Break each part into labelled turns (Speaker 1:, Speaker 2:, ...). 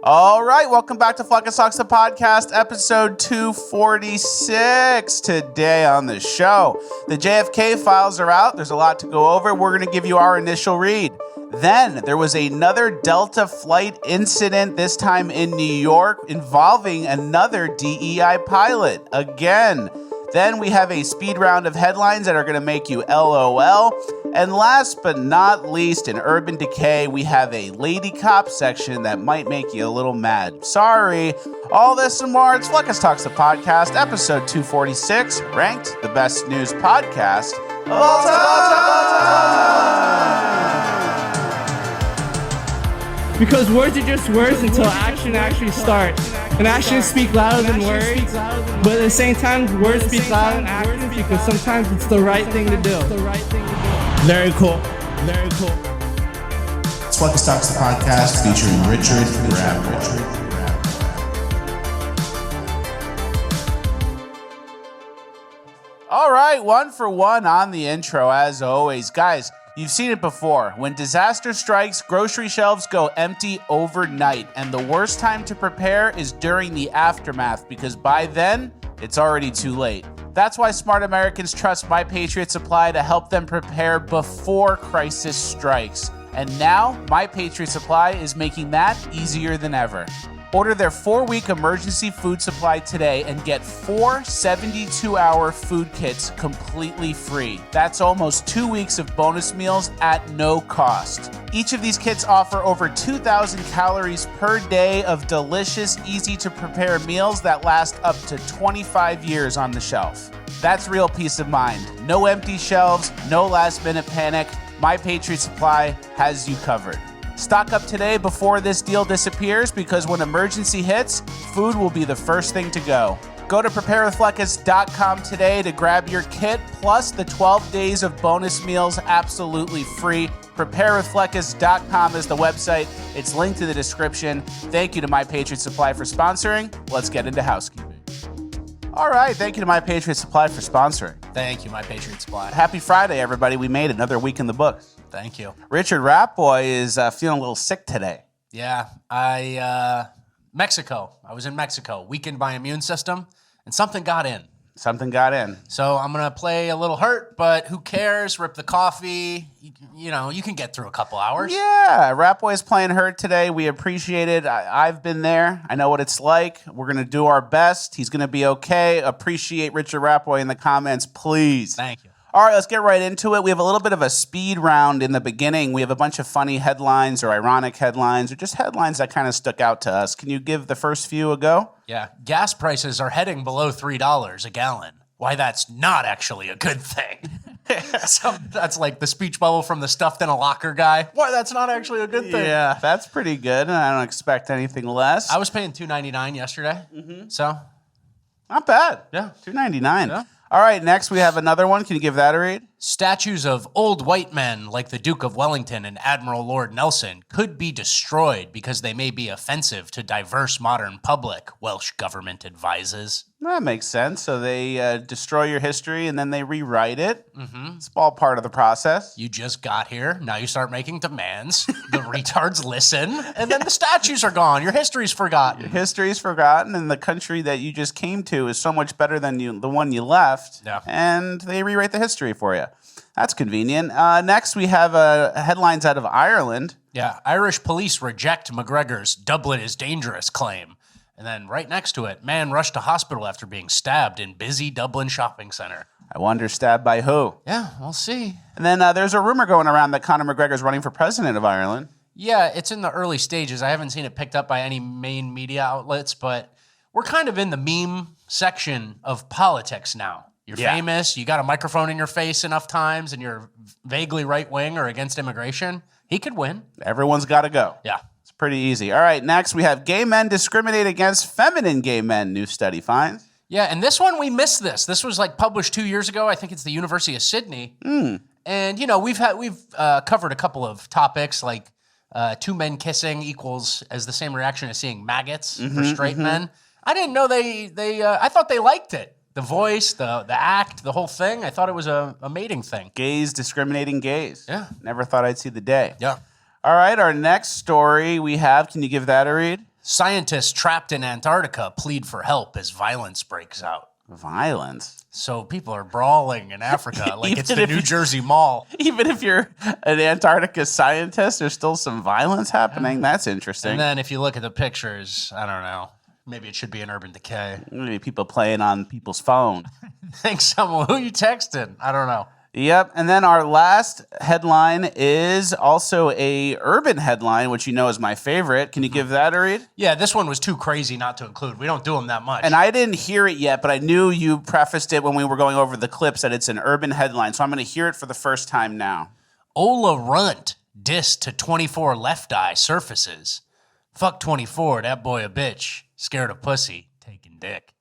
Speaker 1: All right, welcome back to Fleckus Talks, the podcast, episode 246. Today on the show, the JFK files are out. There's a lot to go over. We're going to give you our initial read. Then there was another Delta flight incident, this time in New York, involving another DEI pilot. Again. Then we have a speed round of headlines that are going to make you LOL. And last but not least, in Urban Decay, we have a lady cop section that might make you a little mad. Sorry. All this and more. It's Fleckus Talks, the podcast, episode 246, ranked the best news podcast of all time.
Speaker 2: Because words are just words until action actually starts. And actions speak louder than words. But at the same time, words speak louder than actions because sometimes it's the right thing to do. Very cool. Very cool.
Speaker 1: It's Fleckus Talks, the podcast, featuring Richard Rapwood. All right, one for one on the intro, as always. Guys, you've seen it before. When disaster strikes, grocery shelves go empty overnight. And the worst time to prepare is during the aftermath, because by then, it's already too late. That's why smart Americans trust My Patriot Supply to help them prepare before crisis strikes. And now, My Patriot Supply is making that easier than ever. Order their 4-week emergency food supply today and get 4 72-hour food kits completely free. That's almost 2 weeks of bonus meals at no cost. Each of these kits offer over 2,000 calories per day of delicious, easy-to-prepare meals that last up to 25 years on the shelf. That's real peace of mind. No empty shelves, no last-minute panic. My Patriot Supply has you covered. Stock up today before this deal disappears, because when emergency hits, food will be the first thing to go. Go to preparewithfleckus.com today to grab your kit, plus the 12 days of bonus meals absolutely free. Preparewithfleckus.com is the website. It's linked in the description. Thank you to My Patriot Supply for sponsoring. Let's get into housekeeping. All right, thank you to My Patriot Supply for sponsoring.
Speaker 3: Thank you, My Patriot Supply.
Speaker 1: Happy Friday, everybody. We made another week in the books.
Speaker 3: Thank you.
Speaker 1: Richard Rapboy is feeling a little sick today.
Speaker 3: Yeah, Mexico. I was in Mexico, weakened my immune system, and something got in.
Speaker 1: Something got in.
Speaker 3: So I'm going to play a little hurt, but who cares? Rip the coffee. You know, you can get through a couple hours.
Speaker 1: Yeah, Rapboy is playing hurt today. We appreciate it. I've been there. I know what it's like. We're going to do our best. He's going to be okay. Appreciate Richard Rapboy in the comments, please.
Speaker 3: Thank you.
Speaker 1: All right, let's get right into it. We have a little bit of a speed round in the beginning. We have a bunch of funny headlines or ironic headlines or just headlines that kind of stuck out to us. Can you give the first few a go?
Speaker 3: Yeah, gas prices are heading below $3 a gallon. Why that's not actually a good thing. So that's like the speech bubble from the stuffed in a locker guy. Why that's not actually a good thing.
Speaker 1: Yeah, that's pretty good, and I don't expect anything less.
Speaker 3: I was paying $2.99 yesterday, so.
Speaker 1: Not bad.
Speaker 3: Yeah.
Speaker 1: $2.99.
Speaker 3: Yeah.
Speaker 1: All right, next we have another one. Can you give that a read?
Speaker 3: Statues of old white men like the Duke of Wellington and Admiral Lord Nelson could be destroyed because they may be offensive to diverse modern public, Welsh government advises.
Speaker 1: That makes sense. So they destroy your history and then they rewrite it. It's all part of the process.
Speaker 3: You just got here. Now you start making demands. The retards listen. And then the statues are gone. Your history's forgotten.
Speaker 1: History's forgotten, and the country that you just came to is so much better than the one you left.
Speaker 3: Yeah.
Speaker 1: And they rewrite the history for you. That's convenient. Next, we have headlines out of Ireland.
Speaker 3: Yeah, Irish police reject McGregor's Dublin is dangerous claim. And then right next to it, man rushed to hospital after being stabbed in busy Dublin shopping center.
Speaker 1: I wonder, stabbed by who?
Speaker 3: Yeah, we'll see.
Speaker 1: And then there's a rumor going around that Conor McGregor's running for president of Ireland.
Speaker 3: Yeah, it's in the early stages. I haven't seen it picked up by any main media outlets, but we're kind of in the meme section of politics now. You're famous, you got a microphone in your face enough times, and you're vaguely right-wing or against immigration. He could win.
Speaker 1: Everyone's got to go.
Speaker 3: Yeah.
Speaker 1: It's pretty easy. All right, next we have gay men discriminate against feminine gay men, new study finds.
Speaker 3: Yeah, and this one, we missed this. This was like published 2 years ago. I think it's the University of Sydney. And, you know, we've covered a couple of topics like 2 men kissing equals as the same reaction as seeing maggots for straight men. I didn't know I thought they liked it. The voice, the act, the whole thing. I thought it was a mating thing.
Speaker 1: Gays discriminating gays.
Speaker 3: Yeah.
Speaker 1: Never thought I'd see the day.
Speaker 3: Yeah.
Speaker 1: All right, our next story we have, can you give that a read?
Speaker 3: Scientists trapped in Antarctica plead for help as violence breaks out.
Speaker 1: Violence?
Speaker 3: So people are brawling in Africa like it's
Speaker 1: Even
Speaker 3: the
Speaker 1: if
Speaker 3: New Jersey Mall.
Speaker 1: Even if you're an Antarctica scientist, there's still some violence happening? That's interesting.
Speaker 3: And then if you look at the pictures, I don't know. Maybe it should be an Urban Decay.
Speaker 1: Maybe people playing on people's phone.
Speaker 3: Think someone, who you texting? I don't know.
Speaker 1: Yep. And then our last headline is also a urban headline, which you know is my favorite. Can you give that a read?
Speaker 3: Yeah, this one was too crazy not to include. We don't do them that much.
Speaker 1: And I didn't hear it yet, but I knew you prefaced it when we were going over the clips that it's an urban headline. So I'm going to hear it for the first time now.
Speaker 3: Ola Runt diss to 24 left eye surfaces. Fuck 24, that boy a bitch. Scared of pussy, taking dick.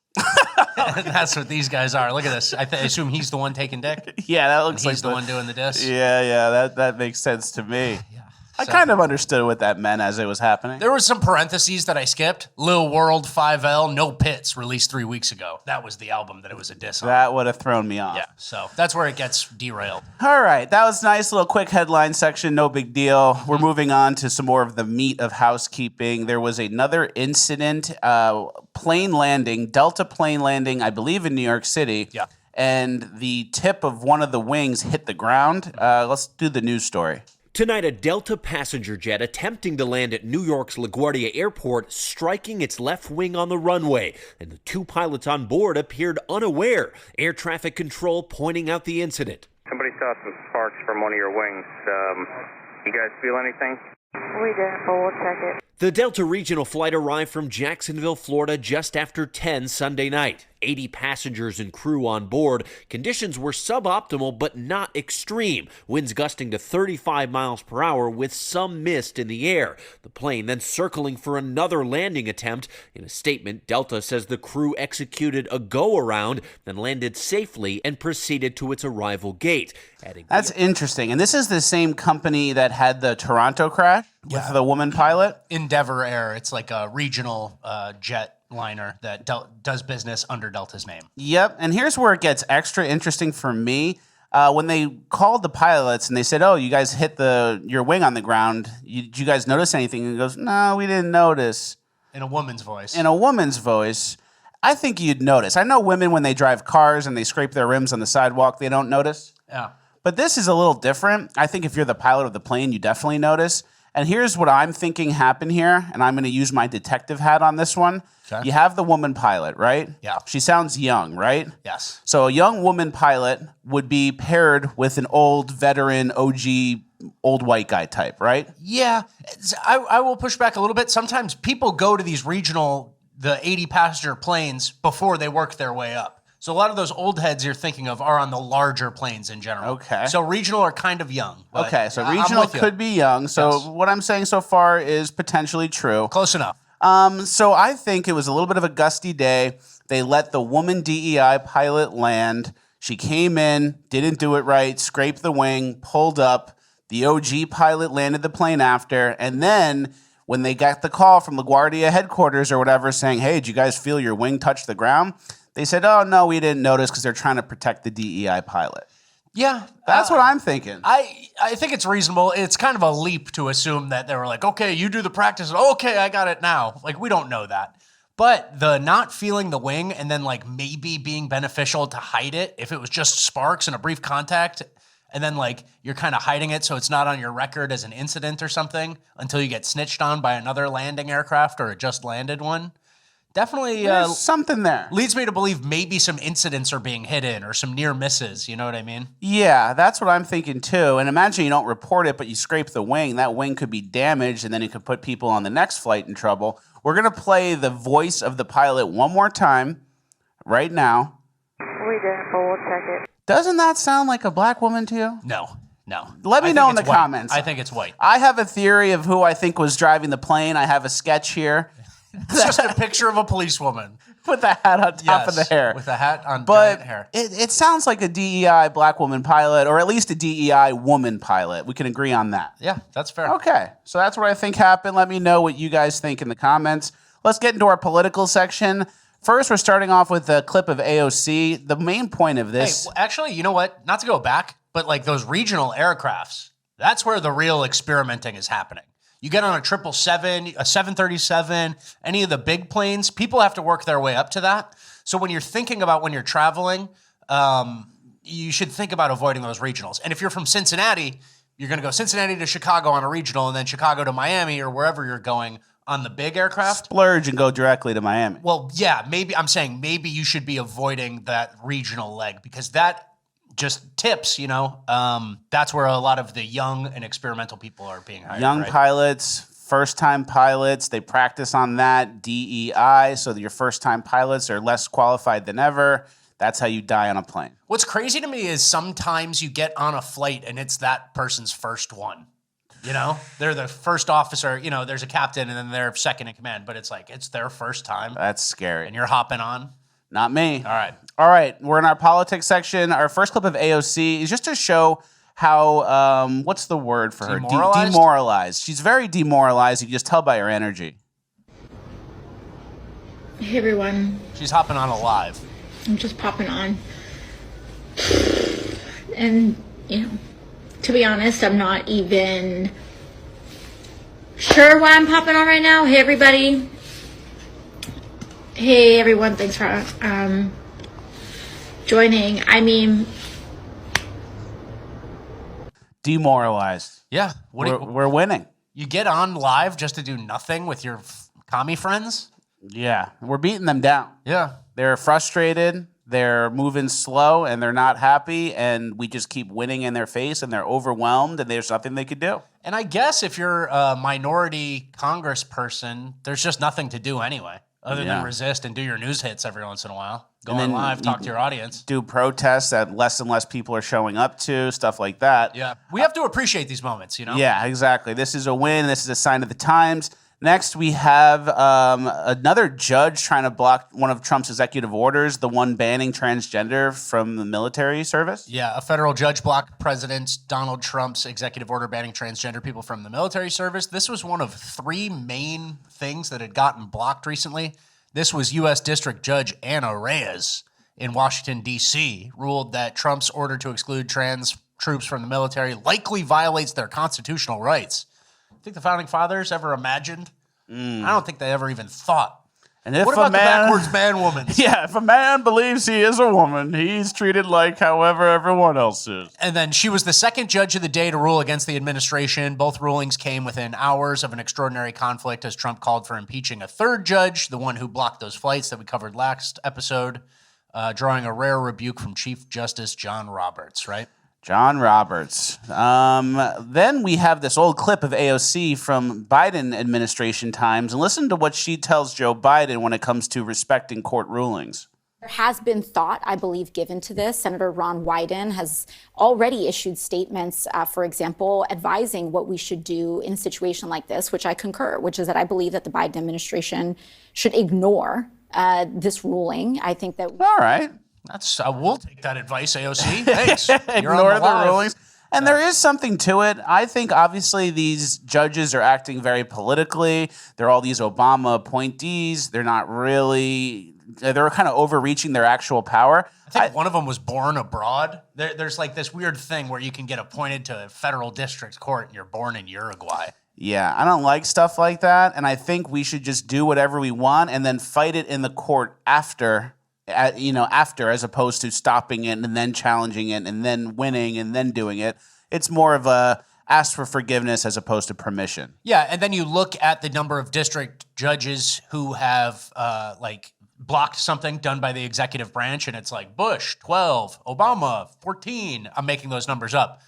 Speaker 3: That's what these guys are. Look at this. I assume he's the one taking dick.
Speaker 1: Yeah, that looks like
Speaker 3: he's the one doing the diss.
Speaker 1: Yeah, that makes sense to me.
Speaker 3: Yeah.
Speaker 1: I kind of understood what that meant as it was happening.
Speaker 3: There was some parentheses that I skipped. Lil World 5L, No Pits, released 3 weeks ago. That was the album that it was a diss on.
Speaker 1: That would have thrown me off.
Speaker 3: Yeah, so that's where it gets derailed.
Speaker 1: All right, that was nice little quick headline section. No big deal. We're moving on to some more of the meat of housekeeping. There was another incident, plane landing, Delta plane landing, I believe in New York City.
Speaker 3: Yeah.
Speaker 1: And the tip of one of the wings hit the ground. Let's do the news story.
Speaker 4: Tonight, a Delta passenger jet attempting to land at New York's LaGuardia Airport, striking its left wing on the runway, and the 2 pilots on board appeared unaware. Air traffic control pointing out the incident.
Speaker 5: Somebody saw some sparks from one of your wings. You guys feel anything?
Speaker 6: We didn't, but we'll check it.
Speaker 4: The Delta regional flight arrived from Jacksonville, Florida just after 10 Sunday night. 80 passengers and crew on board. Conditions were suboptimal but not extreme. Winds gusting to 35 miles per hour with some mist in the air. The plane then circling for another landing attempt. In a statement, Delta says the crew executed a go-around, then landed safely and proceeded to its arrival gate.
Speaker 1: That's interesting. And this is the same company that had the Toronto crash with the woman pilot?
Speaker 3: Endeavor Air. It's like a regional jet liner that does business under Delta's name.
Speaker 1: Yep. And here's where it gets extra interesting for me. When they called the pilots and they said, "Oh, you guys hit your wing on the ground. Did you guys notice anything?" And he goes, "No, we didn't notice."
Speaker 3: In a woman's voice.
Speaker 1: In a woman's voice. I think you'd notice. I know women, when they drive cars and they scrape their rims on the sidewalk, they don't notice.
Speaker 3: Yeah.
Speaker 1: But this is a little different. I think if you're the pilot of the plane, you definitely notice. And here's what I'm thinking happened here, and I'm going to use my detective hat on this one.
Speaker 3: Okay.
Speaker 1: You have the woman pilot, right?
Speaker 3: Yeah.
Speaker 1: She sounds young, right?
Speaker 3: Yes.
Speaker 1: So a young woman pilot would be paired with an old veteran, OG, old white guy type, right?
Speaker 3: Yeah. I will push back a little bit. Sometimes people go to these the 80 passenger planes before they work their way up. So a lot of those old heads you're thinking of are on the larger planes in general.
Speaker 1: Okay.
Speaker 3: So regional are kind of young.
Speaker 1: Okay, so regional could be young. So what I'm saying so far is potentially true.
Speaker 3: Close enough.
Speaker 1: So I think it was a little bit of a gusty day. They let the woman DEI pilot land. She came in, didn't do it right, scraped the wing, pulled up. The OG pilot landed the plane after. And then when they got the call from LaGuardia headquarters or whatever saying, "Hey, did you guys feel your wing touch the ground?" They said, "Oh, no, we didn't notice," because they're trying to protect the DEI pilot.
Speaker 3: Yeah.
Speaker 1: That's what I'm thinking.
Speaker 3: I think it's reasonable. It's kind of a leap to assume that they were like, "Okay, you do the practice. Okay, I got it now." Like, we don't know that. But the not feeling the wing and then like maybe being beneficial to hide it, if it was just sparks and a brief contact, and then like you're kind of hiding it so it's not on your record as an incident or something until you get snitched on by another landing aircraft or a just landed one. Definitely
Speaker 1: There's something there.
Speaker 3: leads me to believe maybe some incidents are being hidden or some near misses. You know what I mean?
Speaker 1: Yeah, that's what I'm thinking too. And imagine you don't report it, but you scrape the wing. That wing could be damaged, and then it could put people on the next flight in trouble. We're going to play the voice of the pilot one more time right now.
Speaker 6: We didn't, but we'll check it.
Speaker 1: Doesn't that sound like a black woman to you?
Speaker 3: No.
Speaker 1: Let me
Speaker 3: I
Speaker 1: know
Speaker 3: think
Speaker 1: in the
Speaker 3: it's white.
Speaker 1: comments.
Speaker 3: I think it's white.
Speaker 1: I have a theory of who I think was driving the plane. I have a sketch here.
Speaker 3: It's just a picture of a policewoman.
Speaker 1: With the hat on top of the hair.
Speaker 3: With a hat on
Speaker 1: But
Speaker 3: giant hair.
Speaker 1: it sounds like a DEI black woman pilot, or at least a DEI woman pilot. We can agree on that.
Speaker 3: Yeah, that's fair.
Speaker 1: Okay, so that's what I think happened. Let me know what you guys think in the comments. Let's get into our political section. First, we're starting off with a clip of AOC. The main point of
Speaker 3: Hey,
Speaker 1: this...
Speaker 3: well, actually, you know what? Not to go back, but like those regional aircrafts, that's where the real experimenting is happening. You get on a 777, a 737, any of the big planes, people have to work their way up to that. So when you're thinking about when you're traveling, you should think about avoiding those regionals. And if you're from Cincinnati, you're going to go Cincinnati to Chicago on a regional and then Chicago to Miami or wherever you're going on the big aircraft.
Speaker 1: Splurge and go directly to Miami.
Speaker 3: Well, yeah, maybe you should be avoiding that regional leg because that just tips, that's where a lot of the young and experimental people are being hired.
Speaker 1: Young pilots, first-time pilots, they practice on that, DEI, so that your first-time pilots are less qualified than ever. That's how you die on a plane.
Speaker 3: What's crazy to me is sometimes you get on a flight and it's that person's first one. They're the first officer, there's a captain and then they're second in command, but it's their first time.
Speaker 1: That's scary.
Speaker 3: And you're hopping on.
Speaker 1: Not me.
Speaker 3: All
Speaker 1: right. We're in our politics section. Our first clip of AOC is just to show how, what's the word for her? Demoralized. She's very demoralized. You can just tell by her energy.
Speaker 7: Hey, everyone.
Speaker 3: She's hopping on a live.
Speaker 7: I'm just popping on. And, to be honest, I'm not even sure why I'm popping on right now. Hey, everybody. Hey, everyone. Thanks for joining. I mean,
Speaker 1: demoralized.
Speaker 3: Yeah.
Speaker 1: We're winning.
Speaker 3: You get on live just to do nothing with your commie friends?
Speaker 1: Yeah. We're beating them down.
Speaker 3: Yeah.
Speaker 1: They're frustrated. They're moving slow and they're not happy. And we just keep winning in their face and they're overwhelmed and there's nothing they could do.
Speaker 3: And I guess if you're a minority congressperson, there's just nothing to do anyway, other than resist and do your news hits every once in a while. Go on live, talk to your audience.
Speaker 1: Do protests that less and less people are showing up to, stuff like that.
Speaker 3: Yeah. We have to appreciate these moments,
Speaker 1: Yeah, exactly. This is a win. This is a sign of the times. Next, we have another judge trying to block one of Trump's executive orders, the one banning transgender from the military service.
Speaker 3: Yeah, a federal judge blocked President Donald Trump's executive order banning transgender people from the military service. This was one of three main things that had gotten blocked recently. This was U.S. District Judge Anna Reyes in Washington, D.C., ruled that Trump's order to exclude trans troops from the military likely violates their constitutional rights. Think the founding fathers ever imagined? I don't think they ever even thought.
Speaker 1: And if
Speaker 3: what about the backwards man woman?
Speaker 1: Yeah, if a man believes he is a woman, he's treated like however everyone else is.
Speaker 3: And then she was the second judge of the day to rule against the administration. Both rulings came within hours of an extraordinary conflict as Trump called for impeaching a third judge, the one who blocked those flights that we covered last episode, drawing a rare rebuke from Chief Justice John Roberts, right?
Speaker 1: John Roberts. Then we have this old clip of AOC from Biden administration times, and listen to what she tells Joe Biden when it comes to respecting court rulings.
Speaker 8: There has been thought, I believe, given to this. Senator Ron Wyden has already issued statements, for example, advising what we should do in a situation like this, which I concur, which is that I believe that the Biden administration should ignore this ruling. I think that...
Speaker 1: All right.
Speaker 3: We'll take that advice, AOC. Thanks.
Speaker 1: Ignore the rulings. And there is something to it. I think, obviously, these judges are acting very politically. They're all these Obama appointees. They're not really... They're kind of overreaching their actual power.
Speaker 3: I think one of them was born abroad. There's like this weird thing where you can get appointed to a federal district court and you're born in Uruguay.
Speaker 1: Yeah, I don't like stuff like that. And I think we should just do whatever we want and then fight it in the court after, as opposed to stopping it and then challenging it and then winning and then doing it. It's more of a ask for forgiveness as opposed to permission.
Speaker 3: Yeah, and then you look at the number of district judges who have blocked something done by the executive branch, and it's like Bush, 12, Obama, 14. I'm making those numbers up.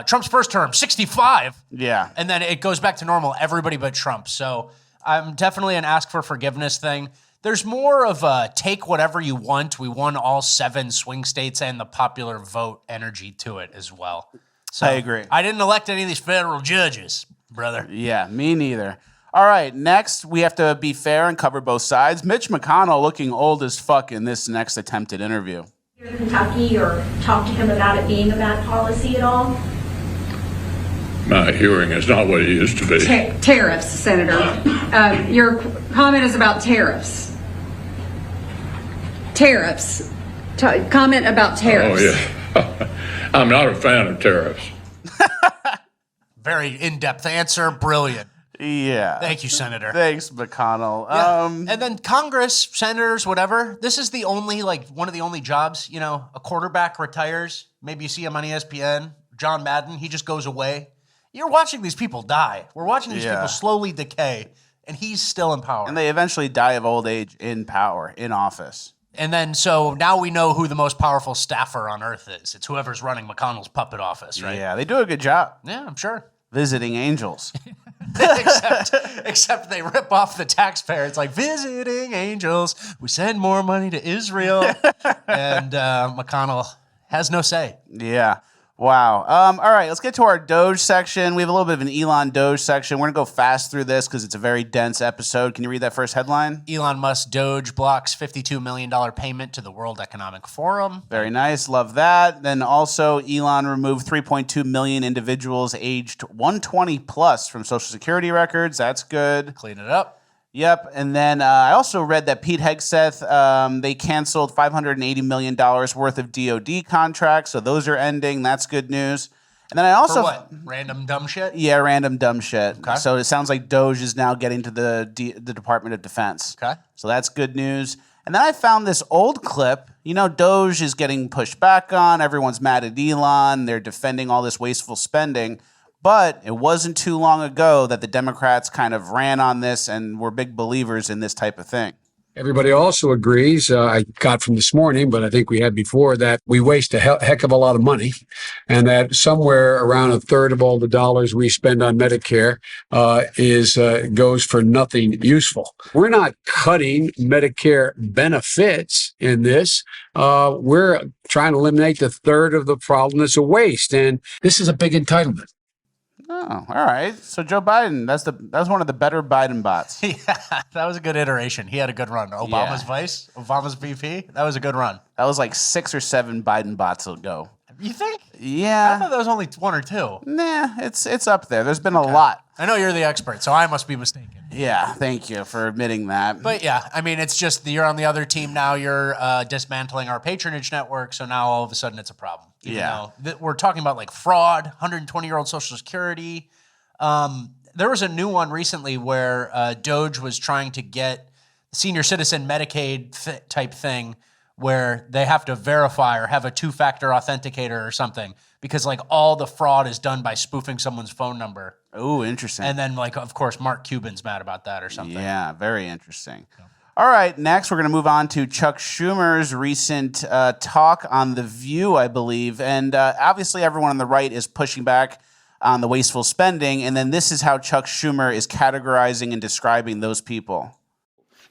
Speaker 3: Trump's first term, 65.
Speaker 1: Yeah.
Speaker 3: And then it goes back to normal, everybody but Trump. So I'm definitely an ask for forgiveness thing. There's more of a take whatever you want. We won all 7 swing states and the popular vote energy to it as well. So
Speaker 1: I agree.
Speaker 3: I didn't elect any of these federal judges, brother.
Speaker 1: Yeah, me neither. All right, next, we have to be fair and cover both sides. Mitch McConnell looking old as fuck in this next attempted interview.
Speaker 9: In Kentucky, or talk to him about it being a bad policy at all?
Speaker 10: My hearing is not what it used to be.
Speaker 11: Tariffs, Senator. Your comment is about tariffs. Tariffs. Comment about tariffs.
Speaker 10: Oh, yeah. I'm not a fan of tariffs.
Speaker 3: Very in-depth answer. Brilliant.
Speaker 1: Yeah.
Speaker 3: Thank you, Senator.
Speaker 1: Thanks, McConnell.
Speaker 3: Yeah. And then Congress, senators, whatever. This is the only, one of the only jobs, a quarterback retires. Maybe you see him on ESPN. John Madden, he just goes away. You're watching these people die. We're watching these people slowly decay, and he's still in power.
Speaker 1: And they eventually die of old age in power, in office.
Speaker 3: And then, so now we know who the most powerful staffer on earth is. It's whoever's running McConnell's puppet office, right?
Speaker 1: Yeah, they do a good job.
Speaker 3: Yeah, I'm sure.
Speaker 1: Visiting angels.
Speaker 3: except they rip off the taxpayer. It's like, visiting angels. We send more money to Israel. And McConnell has no say.
Speaker 1: Yeah. Wow. All right, let's get to our Doge section. We have a little bit of an Elon Doge section. We're going to go fast through this because it's a very dense episode. Can you read that first headline?
Speaker 3: Elon Musk Doge blocks $52 million payment to the World Economic Forum.
Speaker 1: Very nice. Love that. Then also, Elon removed 3.2 million individuals aged 120 plus from Social Security records. That's good.
Speaker 3: Clean it up.
Speaker 1: Yep. And then I also read that Pete Hegseth, they canceled $580 million worth of DOD contracts. So those are ending. That's good news. And then I also...
Speaker 3: For what? Random dumb shit?
Speaker 1: Yeah, random dumb shit.
Speaker 3: Okay.
Speaker 1: So it sounds like DOGE is now getting to the Department of Defense.
Speaker 3: Okay.
Speaker 1: So that's good news. And then I found this old clip. DOGE is getting pushed back on. Everyone's mad at Elon. They're defending all this wasteful spending. But it wasn't too long ago that the Democrats kind of ran on this and were big believers in this type of thing.
Speaker 12: Everybody also agrees, I got from this morning, but I think we had before, that we waste a heck of a lot of money, and that somewhere around a third of all the dollars we spend on Medicare goes for nothing useful. We're not cutting Medicare benefits in this. We're trying to eliminate the third of the problem that's a waste, and this is a big entitlement.
Speaker 1: Oh, all right. So Joe Biden, that was one of the better Biden bots.
Speaker 3: Yeah, that was a good iteration. He had a good run. Obama's vice, Obama's VP. That was a good run.
Speaker 1: That was like 6 or 7 Biden bots ago.
Speaker 3: You think?
Speaker 1: Yeah.
Speaker 3: I thought that was only 1 or 2.
Speaker 1: Nah, it's up there. There's been a lot.
Speaker 3: I know you're the expert, so I must be mistaken.
Speaker 1: Yeah, thank you for admitting that.
Speaker 3: But yeah, I mean, it's just you're on the other team now. You're dismantling our patronage network, so now all of a sudden it's a problem. We're talking about like fraud, 120-year-old Social Security. There was a new one recently where DOGE was trying to get senior citizen Medicaid type thing where they have to verify or have a 2-factor authenticator or something because like all the fraud is done by spoofing someone's phone number.
Speaker 1: Oh, interesting.
Speaker 3: And then like, of course, Mark Cuban's mad about that or something.
Speaker 1: Yeah, very interesting. Yeah. All right, next we're going to move on to Chuck Schumer's recent talk on The View, I believe. And obviously everyone on the right is pushing back on the wasteful spending. And then this is how Chuck Schumer is categorizing and describing those people.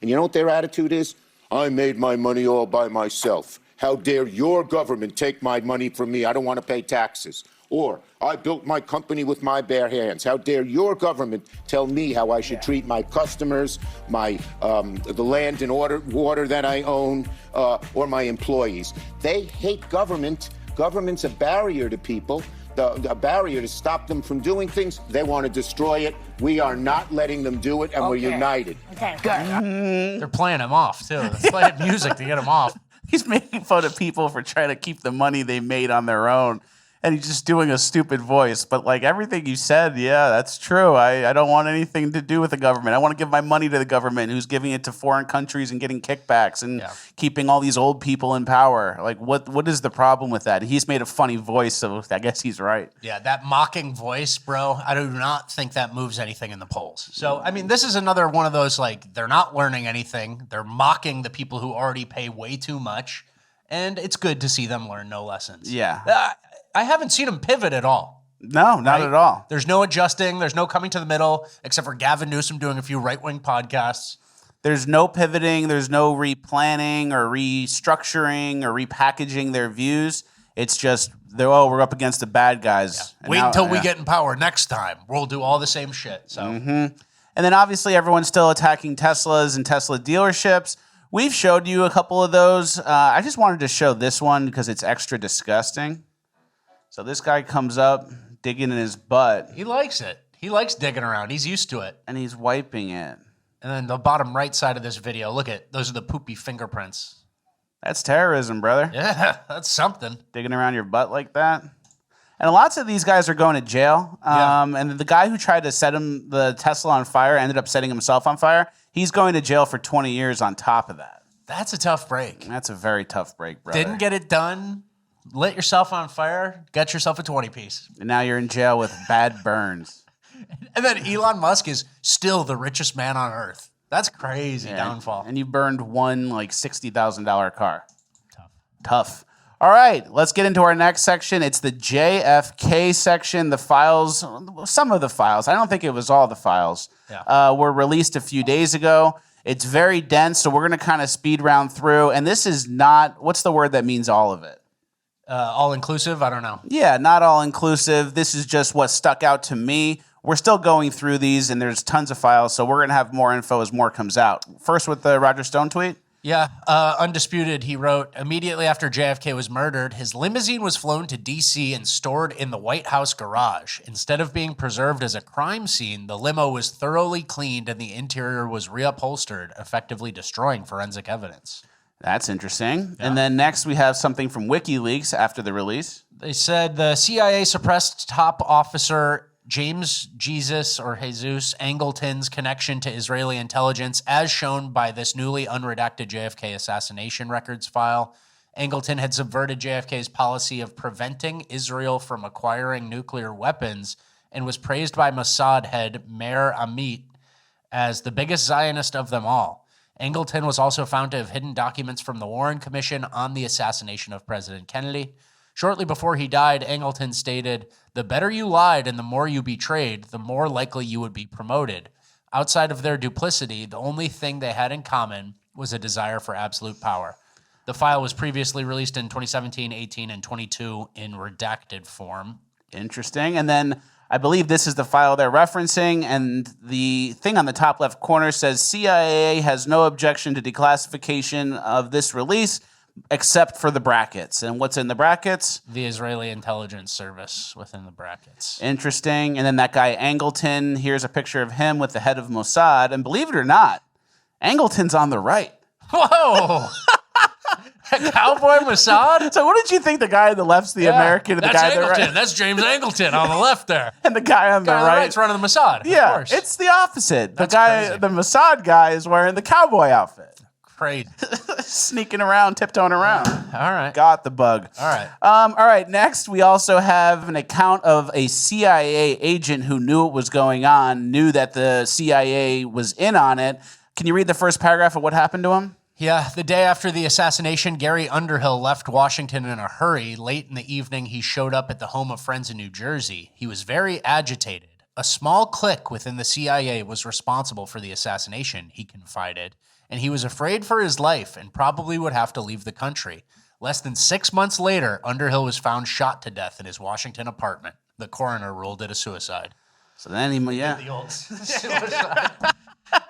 Speaker 13: And you know what their attitude is? I made my money all by myself. How dare your government take my money from me? I don't want to pay taxes. Or, I built my company with my bare hands. How dare your government tell me how I should treat my customers, the land and water that I own, or my employees. They hate government. Government's a barrier to people, a barrier to stop them from doing things. They want to destroy it. We are not letting them do it, and we're united.
Speaker 3: Okay, good. They're playing him off, too. They're playing music to get him off.
Speaker 1: He's making fun of people for trying to keep the money they made on their own. And he's just doing a stupid voice. But like everything you said, yeah, that's true. I don't want anything to do with the government. I want to give my money to the government who's giving it to foreign countries and getting kickbacks and keeping all these old people in power. Like what is the problem with that? He's made a funny voice, so I guess he's right.
Speaker 3: Yeah, that mocking voice, bro, I do not think that moves anything in the polls. So, I mean, this is another one of those, like, they're not learning anything. They're mocking the people who already pay way too much. And it's good to see them learn no lessons.
Speaker 1: Yeah.
Speaker 3: I haven't seen them pivot at all.
Speaker 1: No, not at all.
Speaker 3: There's no adjusting. There's no coming to the middle, except for Gavin Newsom doing a few right-wing podcasts.
Speaker 1: There's no pivoting. There's no replanning or restructuring or repackaging their views. It's just, we're up against the bad guys.
Speaker 3: Yeah. Wait until we get in power next time. We'll do all the same shit. So.
Speaker 1: And then obviously everyone's still attacking Teslas and Tesla dealerships. We've showed you a couple of those. I just wanted to show this one because it's extra disgusting. So this guy comes up, digging in his butt.
Speaker 3: He likes it. He likes digging around. He's used to it.
Speaker 1: And he's wiping it.
Speaker 3: And then the bottom right side of this video, look at, those are the poopy fingerprints.
Speaker 1: That's terrorism, brother.
Speaker 3: Yeah, that's something.
Speaker 1: Digging around your butt like that. And lots of these guys are going to jail. And the guy who tried to set the Tesla on fire ended up setting himself on fire. He's going to jail for 20 years on top of that.
Speaker 3: That's a tough break.
Speaker 1: That's a very tough break, brother.
Speaker 3: Didn't get it done. Lit yourself on fire. Got yourself a 20-piece.
Speaker 1: And now you're in jail with bad burns.
Speaker 3: And then Elon Musk is still the richest man on earth. That's crazy downfall.
Speaker 1: And you burned one like $60,000 car. Tough. All right, let's get into our next section. It's the JFK section. The files, some of the files, I don't think it was all the files, were released a few days ago. It's very dense, so we're going to kind of speed round through. And this is not, what's the word that means all of it?
Speaker 3: All-inclusive? I don't know.
Speaker 1: Yeah, not all-inclusive. This is just what stuck out to me. We're still going through these, and there's tons of files, so we're going to have more info as more comes out. First with the Roger Stone tweet.
Speaker 3: Yeah, Undisputed, he wrote, immediately after JFK was murdered, his limousine was flown to D.C. and stored in the White House garage. Instead of being preserved as a crime scene, the limo was thoroughly cleaned and the interior was reupholstered, effectively destroying forensic evidence.
Speaker 1: That's interesting. Yeah. And then next we have something from WikiLeaks after the release.
Speaker 3: They said the CIA suppressed top officer Jesus Angleton's connection to Israeli intelligence, as shown by this newly unredacted JFK assassination records file. Angleton had subverted JFK's policy of preventing Israel from acquiring nuclear weapons and was praised by Mossad head Meir Amit as the biggest Zionist of them all. Angleton was also found to have hidden documents from the Warren Commission on the assassination of President Kennedy. Shortly before he died, Angleton stated, "The better you lied and the more you betrayed, the more likely you would be promoted. Outside of their duplicity, the only thing they had in common was a desire for absolute power." The file was previously released in 2017, 18, and 22 in redacted form.
Speaker 1: Interesting. And then I believe this is the file they're referencing, and the thing on the top left corner says CIA has no objection to declassification of this release, except for the brackets. And what's in the brackets?
Speaker 3: The Israeli intelligence service within the brackets.
Speaker 1: Interesting. And then that guy Angleton, here's a picture of him with the head of Mossad. And believe it or not, Angleton's on the right.
Speaker 3: Whoa! Cowboy Mossad?
Speaker 1: So what did you think the guy on the left's the American and the guy on the right?
Speaker 3: That's James Angleton on the left there.
Speaker 1: And the guy on the
Speaker 3: right's running the Mossad.
Speaker 1: Yeah,
Speaker 3: of course.
Speaker 1: It's the opposite.
Speaker 3: That's
Speaker 1: the Mossad guy is wearing the cowboy outfit.
Speaker 3: Crazy.
Speaker 1: Sneaking around, tiptoeing around.
Speaker 3: All right.
Speaker 1: Got the bug.
Speaker 3: All right.
Speaker 1: All right. Next, we also have an account of a CIA agent who knew what was going on, knew that the CIA was in on it. Can you read the first paragraph of what happened to him?
Speaker 3: Yeah. The day after the assassination, Gary Underhill left Washington in a hurry. Late in the evening, he showed up at the home of friends in New Jersey. He was very agitated. A small clique within the CIA was responsible for the assassination, he confided, and he was afraid for his life and probably would have to leave the country. Less than 6 months later, Underhill was found shot to death in his Washington apartment. The coroner ruled it a suicide.
Speaker 1: So then he,
Speaker 3: The old suicide.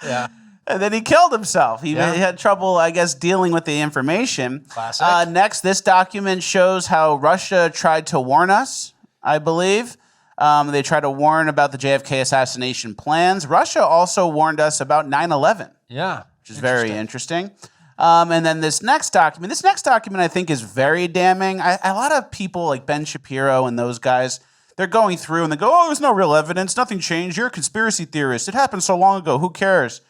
Speaker 3: Yeah.
Speaker 1: And then he killed himself. He had trouble, I guess, dealing with the information.
Speaker 3: Classic.
Speaker 1: Next, this document shows how Russia tried to warn us, I believe. They tried to warn about the JFK assassination plans. Russia also warned us about 9/11.
Speaker 3: Yeah.
Speaker 1: Which is very interesting. And then this next document I think is very damning. A lot of people like Ben Shapiro and those guys, they're going through and they go, oh, there's no real evidence. Nothing changed. You're a conspiracy theorist. It happened so long ago. Who cares?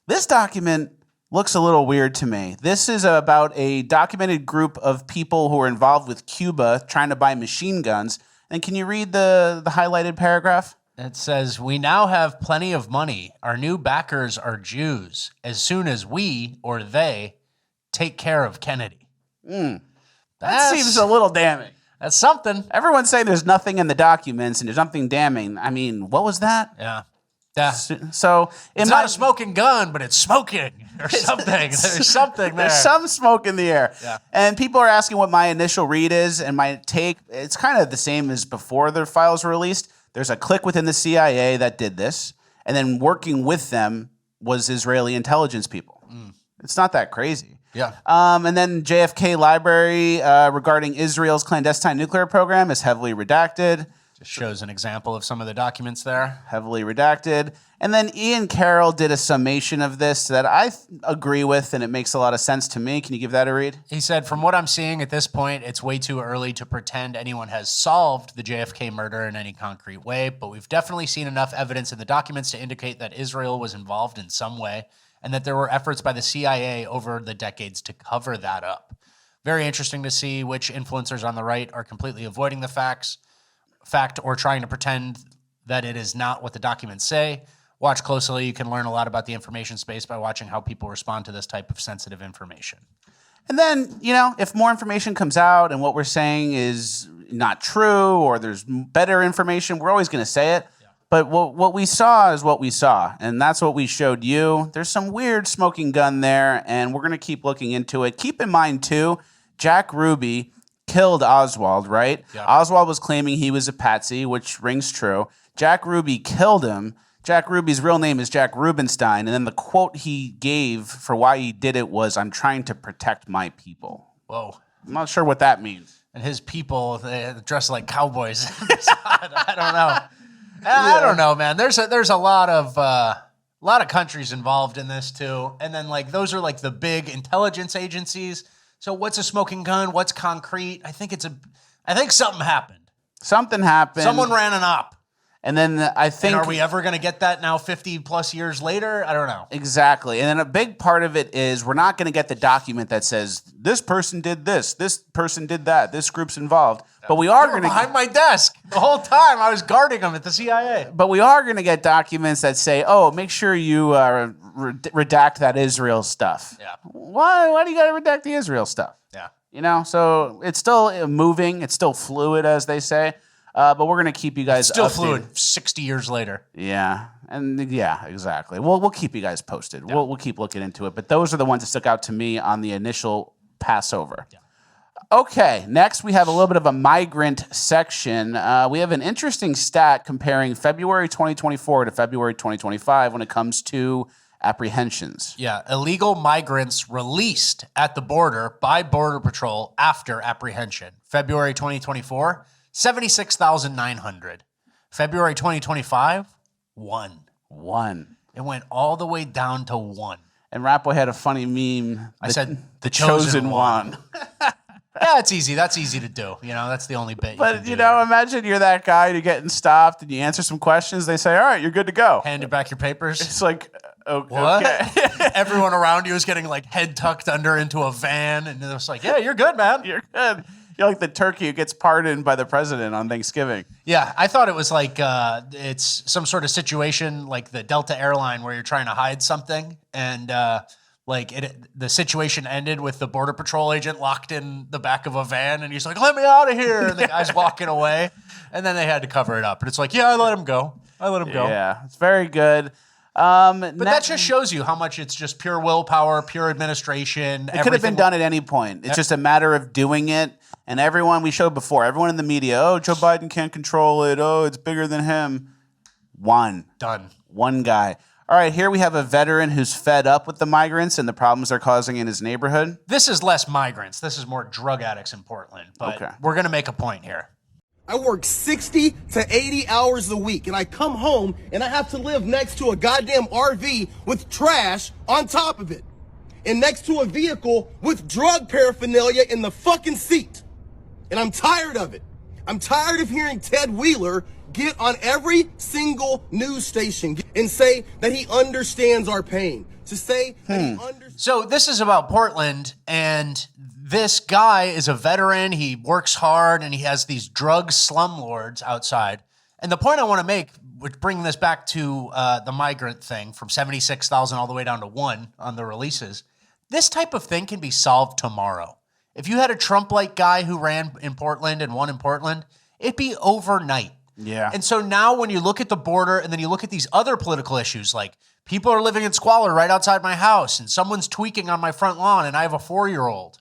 Speaker 1: This document looks a little weird to me. This is about a documented group of people who are involved with Cuba trying to buy machine guns. And can you read the highlighted paragraph?
Speaker 3: It says, "We now have plenty of money. Our new backers are Jews. As soon as we, or they, take care of Kennedy."
Speaker 1: That seems a little damning.
Speaker 3: That's something.
Speaker 1: Everyone's saying there's nothing in the documents and there's nothing damning. I mean, what was that?
Speaker 3: Yeah. Yeah.
Speaker 1: So
Speaker 3: it's not a smoking gun, but it's smoking or something. There's something there.
Speaker 1: There's some smoke in the air.
Speaker 3: Yeah.
Speaker 1: And people are asking what my initial read is, and my take, it's kind of the same as before the files were released. There's a clique within the CIA that did this, and then working with them was Israeli intelligence people. It's not that crazy.
Speaker 3: Yeah.
Speaker 1: And then JFK Library regarding Israel's clandestine nuclear program is heavily redacted.
Speaker 3: Just shows an example of some of the documents there.
Speaker 1: Heavily redacted. And then Ian Carroll did a summation of this that I agree with, and it makes a lot of sense to me. Can you give that a read?
Speaker 3: He said, from what I'm seeing at this point, it's way too early to pretend anyone has solved the JFK murder in any concrete way, but we've definitely seen enough evidence in the documents to indicate that Israel was involved in some way and that there were efforts by the CIA over the decades to cover that up. Very interesting to see which influencers on the right are completely avoiding the fact or trying to pretend that it is not what the documents say. Watch closely. You can learn a lot about the information space by watching how people respond to this type of sensitive information.
Speaker 1: And then, if more information comes out and what we're saying is not true or there's better information, we're always going to say it. Yeah. But what we saw is what we saw, and that's what we showed you. There's some weird smoking gun there, and we're going to keep looking into it. Keep in mind, too, Jack Ruby killed Oswald, right? Yeah. Oswald was claiming he was a patsy, which rings true. Jack Ruby killed him. Jack Ruby's real name is Jack Rubenstein, and then the quote he gave for why he did it was, "I'm trying to protect my people."
Speaker 3: Whoa.
Speaker 1: I'm not sure what that means.
Speaker 3: And his people, they dress like cowboys. I don't know. I don't know, man. There's a lot of countries involved in this too, and then those are the big intelligence agencies. So what's a smoking gun? What's concrete? I think something happened.
Speaker 1: Something happened.
Speaker 3: Someone ran an op.
Speaker 1: And then I think...
Speaker 3: And are we ever going to get that now 50 plus years later? I don't know.
Speaker 1: Exactly. And then a big part of it is we're not going to get the document that says this person did this person did that, this group's involved. But we are going to...
Speaker 3: behind my desk the whole time. I was guarding them at the CIA.
Speaker 1: But we are going to get documents that say, oh, make sure you redact that Israel stuff.
Speaker 3: Yeah.
Speaker 1: Why do you got to redact the Israel stuff?
Speaker 3: Yeah.
Speaker 1: So it's still moving. It's still fluid, as they say. But we're going to keep you guys
Speaker 3: still
Speaker 1: updated.
Speaker 3: Fluid 60 years later.
Speaker 1: Yeah. And yeah, exactly. We'll keep you guys posted. Yeah. We'll keep looking into it. But those are the ones that stuck out to me on the initial passover. Yeah. Okay, next we have a little bit of a migrant section. We have an interesting stat comparing February 2024 to February 2025 when it comes to apprehensions.
Speaker 3: Yeah, illegal migrants released at the border by Border Patrol after apprehension. February 2024, 76,900. February 2025, 1.
Speaker 1: 1.
Speaker 3: It went all the way down to 1.
Speaker 1: And Rappo had a funny meme.
Speaker 3: I said, the chosen one. Yeah, it's easy. That's easy to do. That's the only bit.
Speaker 1: But, imagine you're that guy, you're getting stopped, and you answer some questions. They say, all right, you're good to go.
Speaker 3: Hand it back your papers.
Speaker 1: It's like, okay.
Speaker 3: What? Everyone around you is getting head tucked under into a van, and it's like, yeah, you're good, man.
Speaker 1: You're good. You're like the turkey who gets pardoned by the president on Thanksgiving.
Speaker 3: Yeah, I thought it was it's some sort of situation like the Delta airline where you're trying to hide something, and the situation ended with the Border Patrol agent locked in the back of a van, and he's like, "Let me out of here!" And the guy's walking away, and then they had to cover it up. And it's like, yeah, I let him go.
Speaker 1: Yeah, it's very good.
Speaker 3: But that just shows you how much it's just pure willpower, pure administration.
Speaker 1: It could have been done at any point. It's just a matter of doing it. And everyone we showed before, everyone in the media, oh, Joe Biden can't control it. Oh, it's bigger than him. One.
Speaker 3: Done.
Speaker 1: One guy. All right, here we have a veteran who's fed up with the migrants and the problems they're causing in his neighborhood.
Speaker 3: This is less migrants. This is more drug addicts in Portland. But we're going to make a point here.
Speaker 14: I work 60 to 80 hours a week, and I come home and I have to live next to a goddamn RV with trash on top of it. And next to a vehicle with drug paraphernalia in the fucking seat. And I'm tired of it. I'm tired of hearing Ted Wheeler get on every single news station and say that he understands our pain. To say that he understands.
Speaker 3: So this is about Portland, and this guy is a veteran. He works hard, and he has these drug slumlords outside. And the point I want to make, which bring this back to the migrant thing from 76,000 all the way down to 1 on the releases, this type of thing can be solved tomorrow. If you had a Trump-like guy who ran in Portland and won in Portland, it'd be overnight.
Speaker 1: Yeah.
Speaker 3: And so now when you look at the border and then you look at these other political issues, like people are living in squalor right outside my house and someone's tweaking on my front lawn and I have a 4-year-old.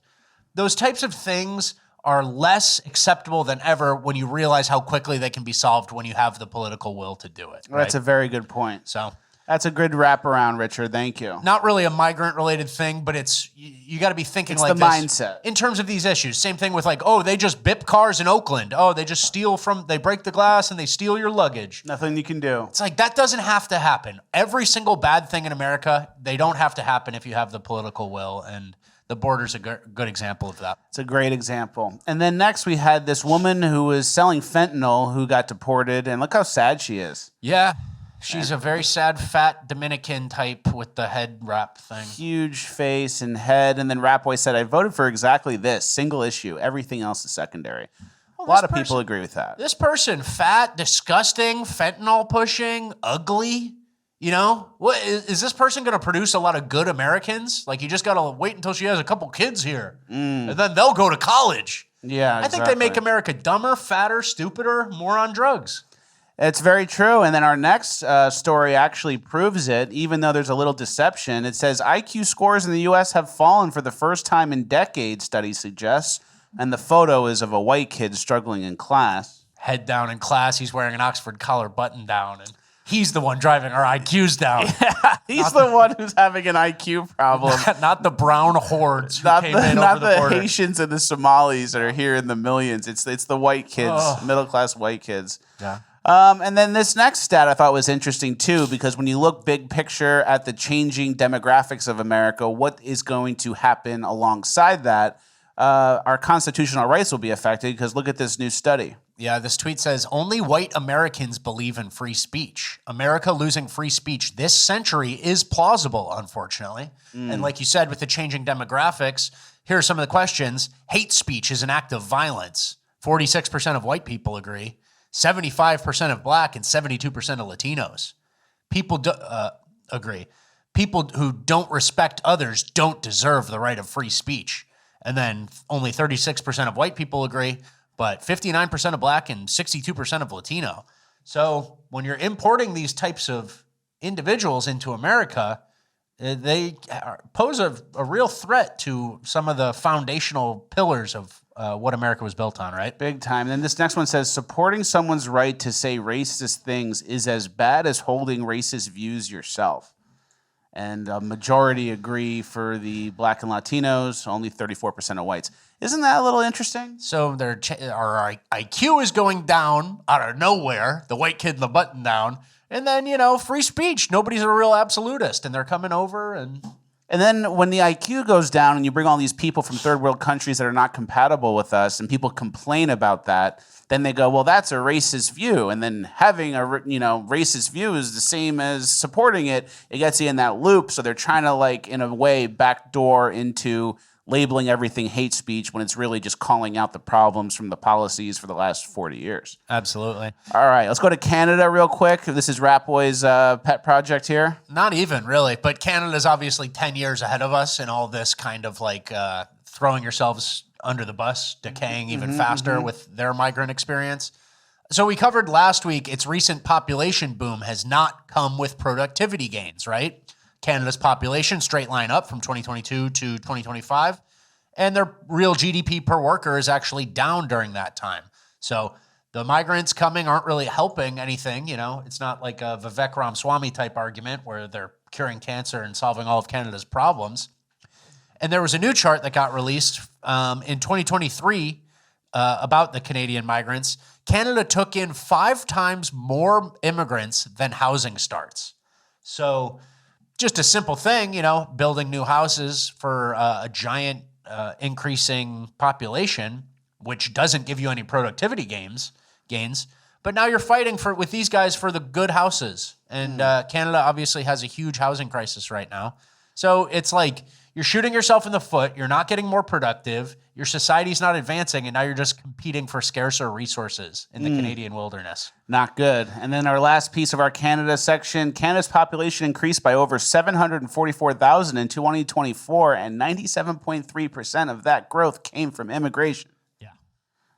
Speaker 3: Those types of things are less acceptable than ever when you realize how quickly they can be solved when you have the political will to do it.
Speaker 1: Right? That's a very good point.
Speaker 3: So
Speaker 1: That's a good wraparound, Richard. Thank you.
Speaker 3: Not really a migrant-related thing, but you got to be thinking
Speaker 1: It's
Speaker 3: like
Speaker 1: the
Speaker 3: this
Speaker 1: mindset.
Speaker 3: in terms of these issues. Same thing with like, oh, they just bip cars in Oakland. Oh, they just they break the glass and they steal your luggage.
Speaker 1: Nothing you can do.
Speaker 3: It's like, that doesn't have to happen. Every single bad thing in America, they don't have to happen if you have the political will, and the border's a good example of that.
Speaker 1: It's a great example. And then next we had this woman who was selling fentanyl who got deported, and look how sad she is.
Speaker 3: Yeah. She's a very sad, fat Dominican type with the head wrap thing.
Speaker 1: Huge face and head. And then Rapboy said, I voted for exactly this, single issue. Everything else is secondary. A lot of people agree with that.
Speaker 3: This person, fat, disgusting, fentanyl pushing, ugly. You know, what is this person going to produce a lot of good Americans? Like, you just got to wait until she has a couple kids here, and then they'll go to college.
Speaker 1: Yeah,
Speaker 3: I think they make America dumber, fatter, stupider, more on drugs.
Speaker 1: It's very true. And then our next story actually proves it, even though there's a little deception. It says IQ scores in the U.S. have fallen for the first time in decades, study suggests. And the photo is of a white kid struggling in class.
Speaker 3: Head down in class. He's wearing an Oxford collar button down. And he's the one driving our IQs down.
Speaker 1: Yeah, he's the one who's having an IQ problem.
Speaker 3: Not the brown hordes who came in over the border.
Speaker 1: Haitians and the Somalis that are here in the millions. It's the white kids, middle-class white kids.
Speaker 3: Yeah.
Speaker 1: And then this next stat I thought was interesting too, because when you look big picture at the changing demographics of America, what is going to happen alongside that? Our constitutional rights will be affected, because look at this new study.
Speaker 3: Yeah, this tweet says, only white Americans believe in free speech. America losing free speech this century is plausible, unfortunately. And like you said, with the changing demographics, here are some of the questions. Hate speech is an act of violence. 46% of white people agree. 75% of black and 72% of Latinos. People agree. People who don't respect others don't deserve the right of free speech. And then only 36% of white people agree, but 59% of black and 62% of Latino. So when you're importing these types of individuals into America, they pose a real threat to some of the foundational pillars of what America was built on, right?
Speaker 1: Big time. Then this next one says, supporting someone's right to say racist things is as bad as holding racist views yourself. And a majority agree for the black and Latinos, only 34% of whites. Isn't that a little interesting?
Speaker 3: So our IQ is going down out of nowhere, the white kid in the button down, and then, free speech. Nobody's a real absolutist, and they're coming over and...
Speaker 1: And then when the IQ goes down and you bring all these people from third world countries that are not compatible with us, and people complain about that, then they go, well, that's a racist view. And then having a racist view is the same as supporting it. It gets you in that loop. So they're trying to, in a way, backdoor into labeling everything hate speech when it's really just calling out the problems from the policies for the last 40 years.
Speaker 3: Absolutely.
Speaker 1: All right, let's go to Canada real quick. This is Rapboy's pet project here.
Speaker 3: Not even, really. But Canada's obviously 10 years ahead of us in all this kind of throwing yourselves under the bus, decaying even faster with their migrant experience. So we covered last week, its recent population boom has not come with productivity gains, right? Canada's population straight line up from 2022 to 2025, and their real GDP per worker is actually down during that time. So the migrants coming aren't really helping anything. It's not like a Vivek Ramaswamy type argument where they're curing cancer and solving all of Canada's problems. And there was a new chart that got released in 2023 about the Canadian migrants. Canada took in 5 times more immigrants than housing starts. So just a simple thing, building new houses for a giant increasing population, which doesn't give you any productivity gains. But now you're fighting with these guys for the good houses. And Canada obviously has a huge housing crisis right now. So it's like you're shooting yourself in the foot. You're not getting more productive. Your society's not advancing, and now you're just competing for scarcer resources in the Canadian wilderness.
Speaker 1: Not good. And then our last piece of our Canada section, Canada's population increased by over 744,000 in 2024, and 97.3% of that growth came from immigration.
Speaker 3: Yeah.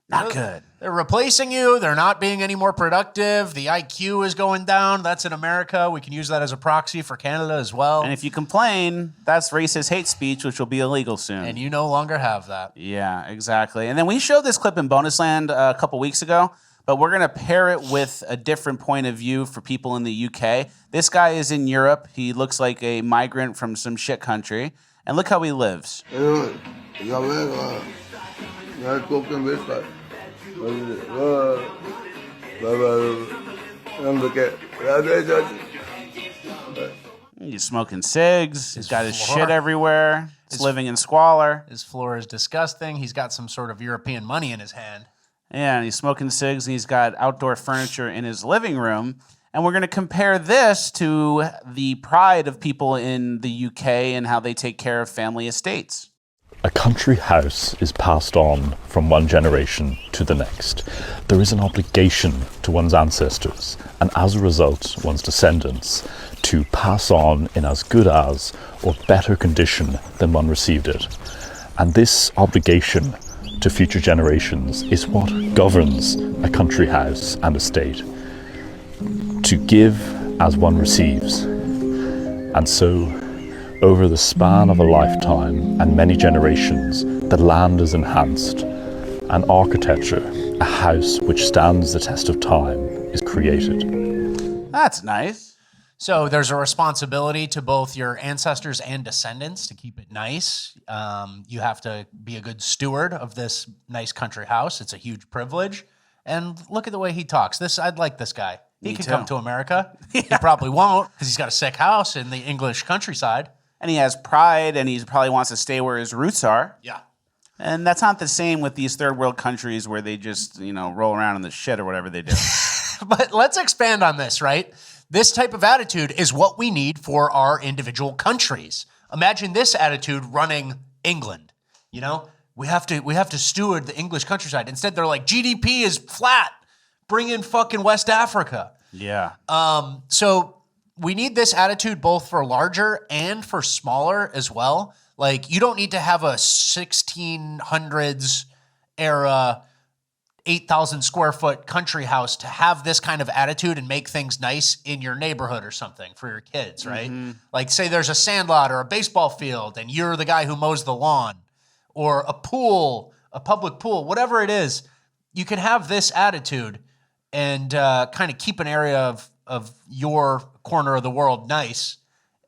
Speaker 1: Not good.
Speaker 3: They're replacing you. They're not being any more productive. The IQ is going down. That's in America. We can use that as a proxy for Canada as well.
Speaker 1: And if you complain, that's racist hate speech, which will be illegal soon.
Speaker 3: And you no longer have that.
Speaker 1: Yeah, exactly. And then we showed this clip in Bonus Land a couple weeks ago, but we're going to pair it with a different point of view for people in the UK. This guy is in Europe. He looks like a migrant from some shit country. And look how he lives. He's smoking cigs. He's got his shit everywhere. He's living in squalor.
Speaker 3: His floor is disgusting. He's got some sort of European money in his hand.
Speaker 1: Yeah, and he's smoking cigs, and he's got outdoor furniture in his living room. And we're going to compare this to the pride of people in the UK and how they take care of family estates.
Speaker 15: A country house is passed on from one generation to the next. There is an obligation to one's ancestors, and as a result, one's descendants, to pass on in as good as or better condition than one received it. And this obligation to future generations is what governs a country house and estate. To give as one receives. And so, over the span of a lifetime and many generations, the land is enhanced. And architecture, a house which stands the test of time, is created.
Speaker 1: That's nice.
Speaker 3: So there's a responsibility to both your ancestors and descendants to keep it nice. You have to be a good steward of this nice country house. It's a huge privilege. And look at the way he talks. I'd like this guy. He could come to America. He probably won't because he's got a sick house in the English countryside.
Speaker 1: And he has pride, and he probably wants to stay where his roots are.
Speaker 3: Yeah.
Speaker 1: And that's not the same with these third world countries where they just, roll around in the shit or whatever they do.
Speaker 3: But let's expand on this, right? This type of attitude is what we need for our individual countries. Imagine this attitude running England. We have to steward the English countryside. Instead, they're like, GDP is flat. Bring in fucking West Africa.
Speaker 1: Yeah.
Speaker 3: So we need this attitude both for larger and for smaller as well. Like, you don't need to have a 1600s era 8,000 square foot country house to have this kind of attitude and make things nice in your neighborhood or something for your kids, right?
Speaker 1: Mm-hmm.
Speaker 3: Like, say there's a sandlot or a baseball field and you're the guy who mows the lawn, or a pool, a public pool, whatever it is. You can have this attitude and kind of keep an area of your corner of the world nice,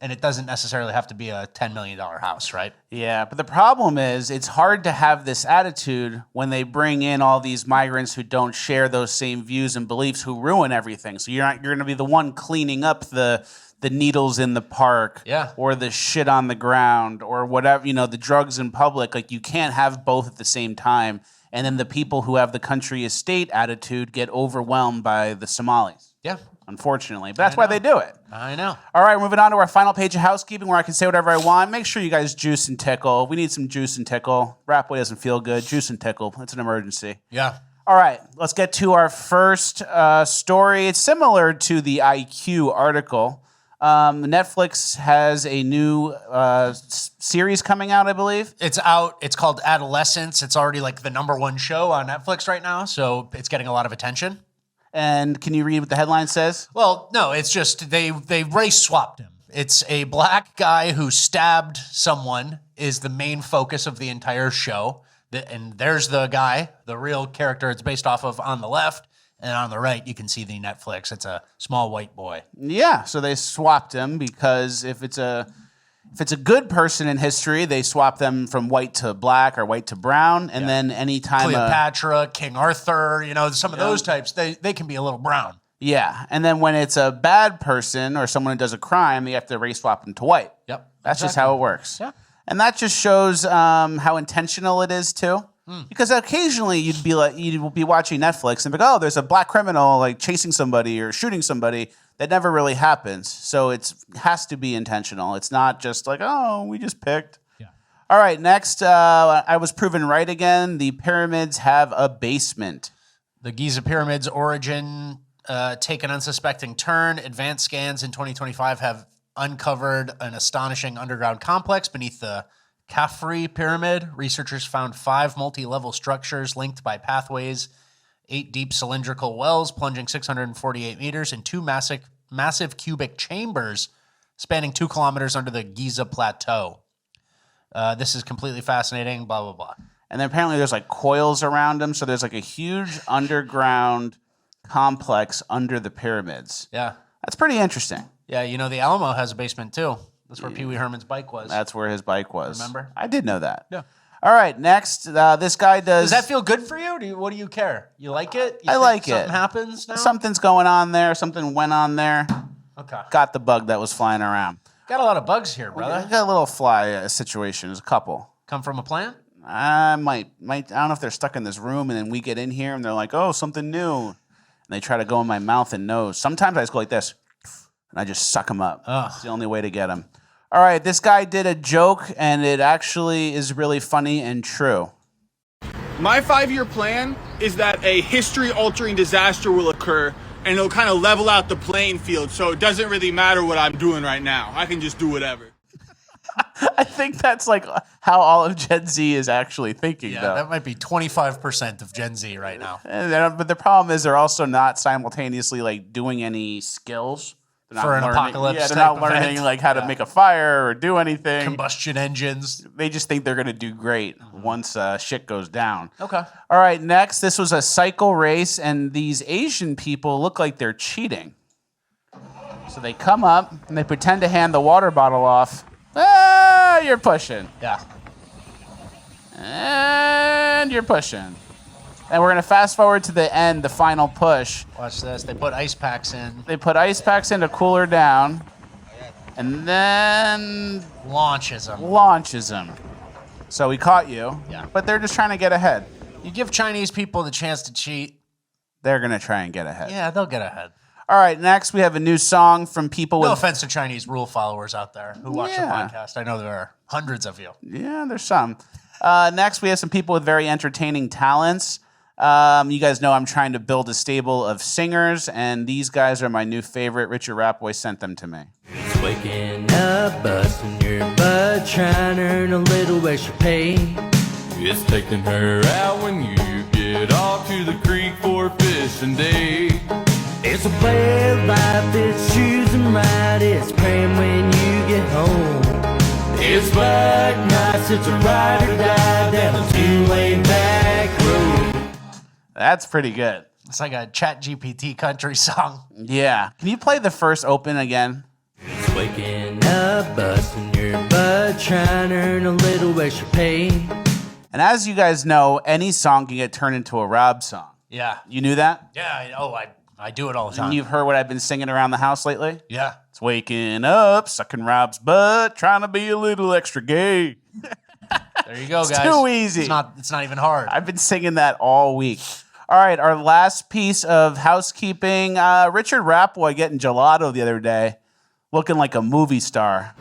Speaker 3: and it doesn't necessarily have to be a $10 million house, right?
Speaker 1: Yeah, but the problem is it's hard to have this attitude when they bring in all these migrants who don't share those same views and beliefs, who ruin everything. So you're going to be the one cleaning up the needles in the park, or the shit on the ground, or whatever, the drugs in public. Like, you can't have both at the same time. And then the people who have the country estate attitude get overwhelmed by the Somalis.
Speaker 3: Yeah.
Speaker 1: Unfortunately. But that's why they do it.
Speaker 3: I know.
Speaker 1: All right, moving on to our final page of housekeeping where I can say whatever I want. Make sure you guys juice and tickle. We need some juice and tickle. Rap Boy doesn't feel good. Juice and tickle. It's an emergency.
Speaker 3: Yeah.
Speaker 1: All right, let's get to our first story. It's similar to the IQ article. Netflix has a new series coming out, I believe.
Speaker 3: It's out. It's called Adolescence. It's already like the #1 show on Netflix right now, so it's getting a lot of attention.
Speaker 1: And can you read what the headline says?
Speaker 3: Well, no, it's just they race swapped him. It's a black guy who stabbed someone is the main focus of the entire show. And there's the guy, the real character it's based off of on the left. And on the right, you can see the Netflix. It's a small white boy.
Speaker 1: Yeah, so they swapped him because if it's a good person in history, they swap them from white to black or white to brown. And then anytime
Speaker 3: Cleopatra, King Arthur, some of those types, they can be a little brown.
Speaker 1: Yeah, and then when it's a bad person or someone who does a crime, they have to race swap them to white.
Speaker 3: Yep.
Speaker 1: That's just how it works.
Speaker 3: Yeah.
Speaker 1: And that just shows how intentional it is too. Because occasionally you'd be watching Netflix and be like, oh, there's a black criminal like chasing somebody or shooting somebody. That never really happens. So it has to be intentional. It's not just like, oh, we just picked.
Speaker 3: Yeah.
Speaker 1: All right, next, I was proven right again. The pyramids have a basement.
Speaker 3: The Giza Pyramids' origin take an unsuspecting turn. Advanced scans in 2025 have uncovered an astonishing underground complex beneath the Khafre Pyramid. Researchers found 5 multi-level structures linked by pathways, 8 deep cylindrical wells plunging 648 meters, and 2 massive cubic chambers spanning 2 kilometers under the Giza Plateau. This is completely fascinating, blah, blah, blah.
Speaker 1: And then apparently there's like coils around them, so there's like a huge underground complex under the pyramids.
Speaker 3: Yeah.
Speaker 1: That's pretty interesting.
Speaker 3: Yeah, you know, the Alamo has a basement too. That's where Pee Wee Herman's bike was.
Speaker 1: That's where his bike was.
Speaker 3: Remember?
Speaker 1: I did know that.
Speaker 3: Yeah.
Speaker 1: All right, next, this guy does...
Speaker 3: Does that feel good for you? What do you care? You like it? You
Speaker 1: I
Speaker 3: think
Speaker 1: like it.
Speaker 3: Something happens now?
Speaker 1: Something's going on there. Something went on there.
Speaker 3: Okay.
Speaker 1: Got the bug that was flying around.
Speaker 3: Got a lot of bugs here, brother.
Speaker 1: I got a little fly situation. There's a couple.
Speaker 3: Come from a plant?
Speaker 1: I might. I don't know if they're stuck in this room, and then we get in here, and they're like, "Oh, something new," and they try to go in my mouth and nose. Sometimes I just go like this, and I just suck them up. It's the only way to get them. All right, this guy did a joke, and it actually is really funny and true.
Speaker 16: My 5-year plan is that a history-altering disaster will occur, and it'll kind of level out the playing field, so it doesn't really matter what I'm doing right now. I can just do whatever.
Speaker 1: I think that's like how all of Gen Z is actually thinking,
Speaker 3: Yeah,
Speaker 1: though.
Speaker 3: that might be 25% of Gen Z right now.
Speaker 1: But the problem is they're also not simultaneously like doing any skills. They're not
Speaker 3: For an
Speaker 1: learning,
Speaker 3: apocalypse
Speaker 1: Yeah, they're not
Speaker 3: type
Speaker 1: learning
Speaker 3: event.
Speaker 1: like how to make a fire or do anything.
Speaker 3: Combustion engines.
Speaker 1: They just think they're going to do great once shit goes down.
Speaker 3: Okay.
Speaker 1: All right, next, this was a cycle race, and these Asian people look like they're cheating. So they come up, and they pretend to hand the water bottle off. Ah, you're pushing.
Speaker 3: Yeah.
Speaker 1: And you're pushing. And we're going to fast forward to the end, the final push.
Speaker 3: Watch this. They put ice packs in.
Speaker 1: They put ice packs in to cool her down, and then
Speaker 3: Launches them.
Speaker 1: launches them. So we caught you,
Speaker 3: Yeah.
Speaker 1: but they're just trying to get ahead.
Speaker 3: You give Chinese people the chance to cheat.
Speaker 1: They're going to try and get ahead.
Speaker 3: Yeah, they'll get ahead.
Speaker 1: All right, next we have a new song from people
Speaker 3: No
Speaker 1: with...
Speaker 3: offense to Chinese rule followers out there who watch the
Speaker 1: Yeah.
Speaker 3: podcast. I know there are hundreds of you.
Speaker 1: Yeah, there's some. Next, we have some people with very entertaining talents. You guys know I'm trying to build a stable of singers, and these guys are my new favorite. Richard Rapway sent them to me.
Speaker 17: It's waking up, busting your butt, trying to earn a little extra pay.
Speaker 18: It's taking her out when you get off to the creek for fishing day.
Speaker 17: It's a way of life, it's choosing right, it's praying when you get home. It's black nights, it's a ride or die down a two-lane back road.
Speaker 1: That's pretty good.
Speaker 3: It's like a Chat GPT country song.
Speaker 1: Yeah. Can you play the first open again?
Speaker 17: It's waking up, busting your butt, trying to earn a little extra pay.
Speaker 1: And as you guys know, any song can get turned into a Rob song.
Speaker 3: Yeah.
Speaker 1: You knew that?
Speaker 3: Yeah. I do it all the time.
Speaker 1: And you've heard what I've been singing around the house lately?
Speaker 3: Yeah.
Speaker 1: It's waking up, sucking Rob's butt, trying to be a little extra gay.
Speaker 3: There you go,
Speaker 1: It's
Speaker 3: guys.
Speaker 1: too easy.
Speaker 3: It's not even hard.
Speaker 1: I've been singing that all week. All right, our last piece of housekeeping. Richard Rapway getting gelato the other day, looking like a movie star.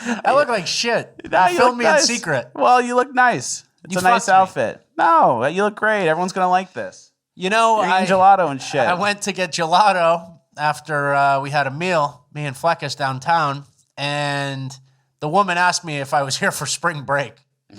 Speaker 3: I look like shit.
Speaker 1: No, you
Speaker 3: Film
Speaker 1: look
Speaker 3: me
Speaker 1: nice.
Speaker 3: in secret.
Speaker 1: Well, you look nice. It's
Speaker 3: You
Speaker 1: a nice
Speaker 3: fucked me.
Speaker 1: outfit. No, you look great. Everyone's going to like this.
Speaker 3: You know,
Speaker 1: You're eating gelato and shit.
Speaker 3: I went to get gelato after we had a meal, me and Fleckus downtown, and the woman asked me if I was here for spring break.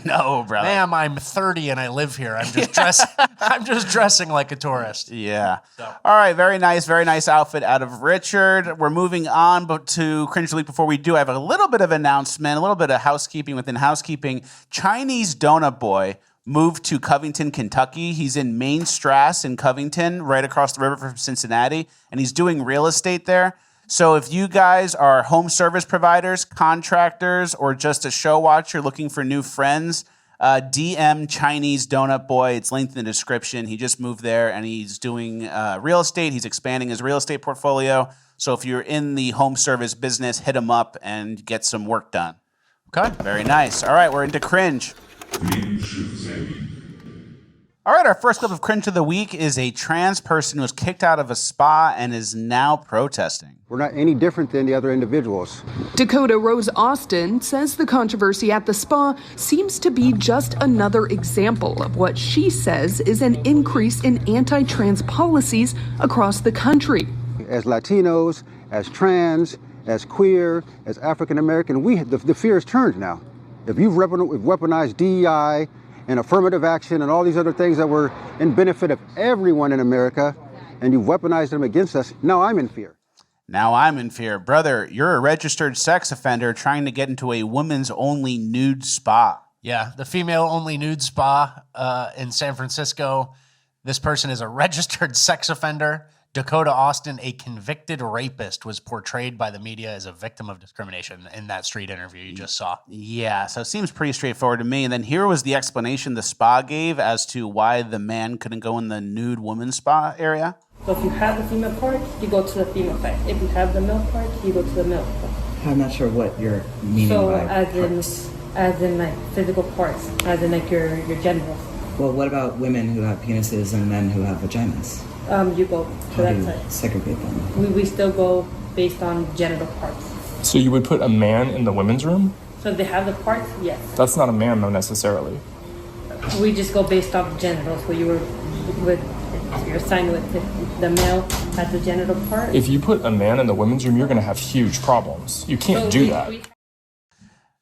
Speaker 1: No, brother.
Speaker 3: Ma'am, I'm 30 and I live here. I'm just dressing like a tourist.
Speaker 1: Yeah. All right. Very nice outfit out of Richard. We're moving on to Cringe League. Before we do, I have a little bit of announcement, a little bit of housekeeping within housekeeping. Chinese Donut Boy moved to Covington, Kentucky. He's in Main Strass in Covington, right across the river from Cincinnati, and he's doing real estate there. So if you guys are home service providers, contractors, or just a show watcher looking for new friends, DM Chinese Donut Boy. It's linked in the description. He just moved there, and he's doing real estate. He's expanding his real estate portfolio. So if you're in the home service business, hit him up and get some work done.
Speaker 3: Okay.
Speaker 1: Very nice. All right, we're into Cringe. All right, our first clip of Cringe of the Week is a trans person who was kicked out of a spa and is now protesting.
Speaker 19: We're not any different than the other individuals.
Speaker 20: Dakota Rose Austin says the controversy at the spa seems to be just another example of what she says is an increase in anti-trans policies across the country.
Speaker 19: As Latinos, as trans, as queer, as African American, the fear is turned now. If you've weaponized DEI and affirmative action and all these other things that were in benefit of everyone in America, and you've weaponized them against us, now I'm in fear.
Speaker 1: Now I'm in fear. Brother, you're a registered sex offender trying to get into a women's only nude spa.
Speaker 3: Yeah, the female-only nude spa in San Francisco. This person is a registered sex offender. Dakota Austin, a convicted rapist, was portrayed by the media as a victim of discrimination in that street interview you just saw.
Speaker 1: Yeah, so it seems pretty straightforward to me. And then here was the explanation the spa gave as to why the man couldn't go in the nude women's spa area.
Speaker 21: So if you have the female part, you go to the female part. If you have the male part, you go to the male part.
Speaker 22: I'm not sure what you're meaning by
Speaker 21: as in like physical parts, as in like your genitals.
Speaker 22: Well, what about women who have penises and men who have vaginas?
Speaker 21: You go to that side.
Speaker 22: Segregate them?
Speaker 21: We still go based on genital parts.
Speaker 23: So you would put a man in the women's room?
Speaker 21: So if they have the parts, yes.
Speaker 23: That's not a man, though, necessarily.
Speaker 21: We just go based off genitals. So you're assigned with the male has the genital part.
Speaker 23: If you put a man in the women's room, you're going to have huge problems. You can't do that.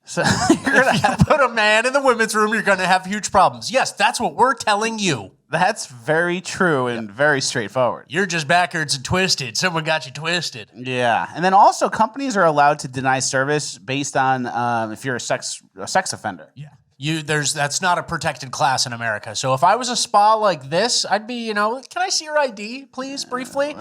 Speaker 1: So
Speaker 3: If you put a man in the women's room, you're going to have huge problems. Yes, that's what we're telling you.
Speaker 1: That's very true and very straightforward.
Speaker 3: You're just backwards and twisted. Someone got you twisted.
Speaker 1: Yeah. And then also companies are allowed to deny service based on if you're a sex offender.
Speaker 3: Yeah. That's not a protected class in America. So if I was a spa like this, I'd be, can I see your ID, please, briefly?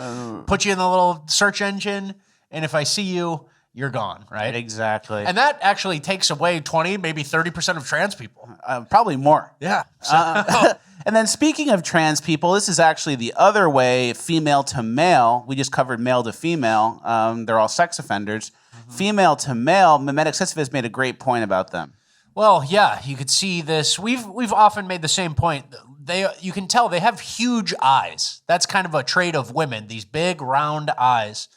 Speaker 3: Put you in the little search engine. And if I see you, you're gone, right?
Speaker 1: Exactly.
Speaker 3: And that actually takes away 20, maybe 30% of trans people.
Speaker 1: Probably more.
Speaker 3: Yeah.
Speaker 1: And then speaking of trans people, this is actually the other way, female to male. We just covered male to female. They're all sex offenders. Mm-hmm. Female to male, Mimetic Sisyphus made a great point about them.
Speaker 3: Well, yeah, you could see this. We've often made the same point. You can tell they have huge eyes. That's kind of a trait of women, these big, round eyes.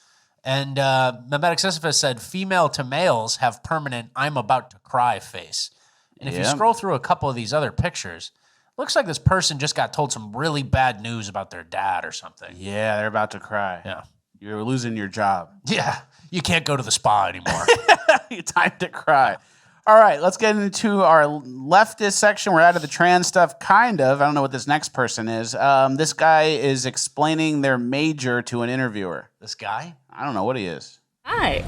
Speaker 3: And Mimetic Sisyphus said female to males have permanent I'm about to cry face. And if you scroll through a couple of these other pictures, looks like this person just got told some really bad news about their dad or something.
Speaker 1: Yeah, they're about to cry.
Speaker 3: Yeah.
Speaker 1: You're losing your job.
Speaker 3: Yeah, you can't go to the spa anymore.
Speaker 1: Time to cry. All right, let's get into our leftist section. We're out of the trans stuff, kind of. I don't know what this next person is. This guy is explaining their major to an interviewer.
Speaker 3: This guy?
Speaker 1: I don't know what he is.
Speaker 24: Hi,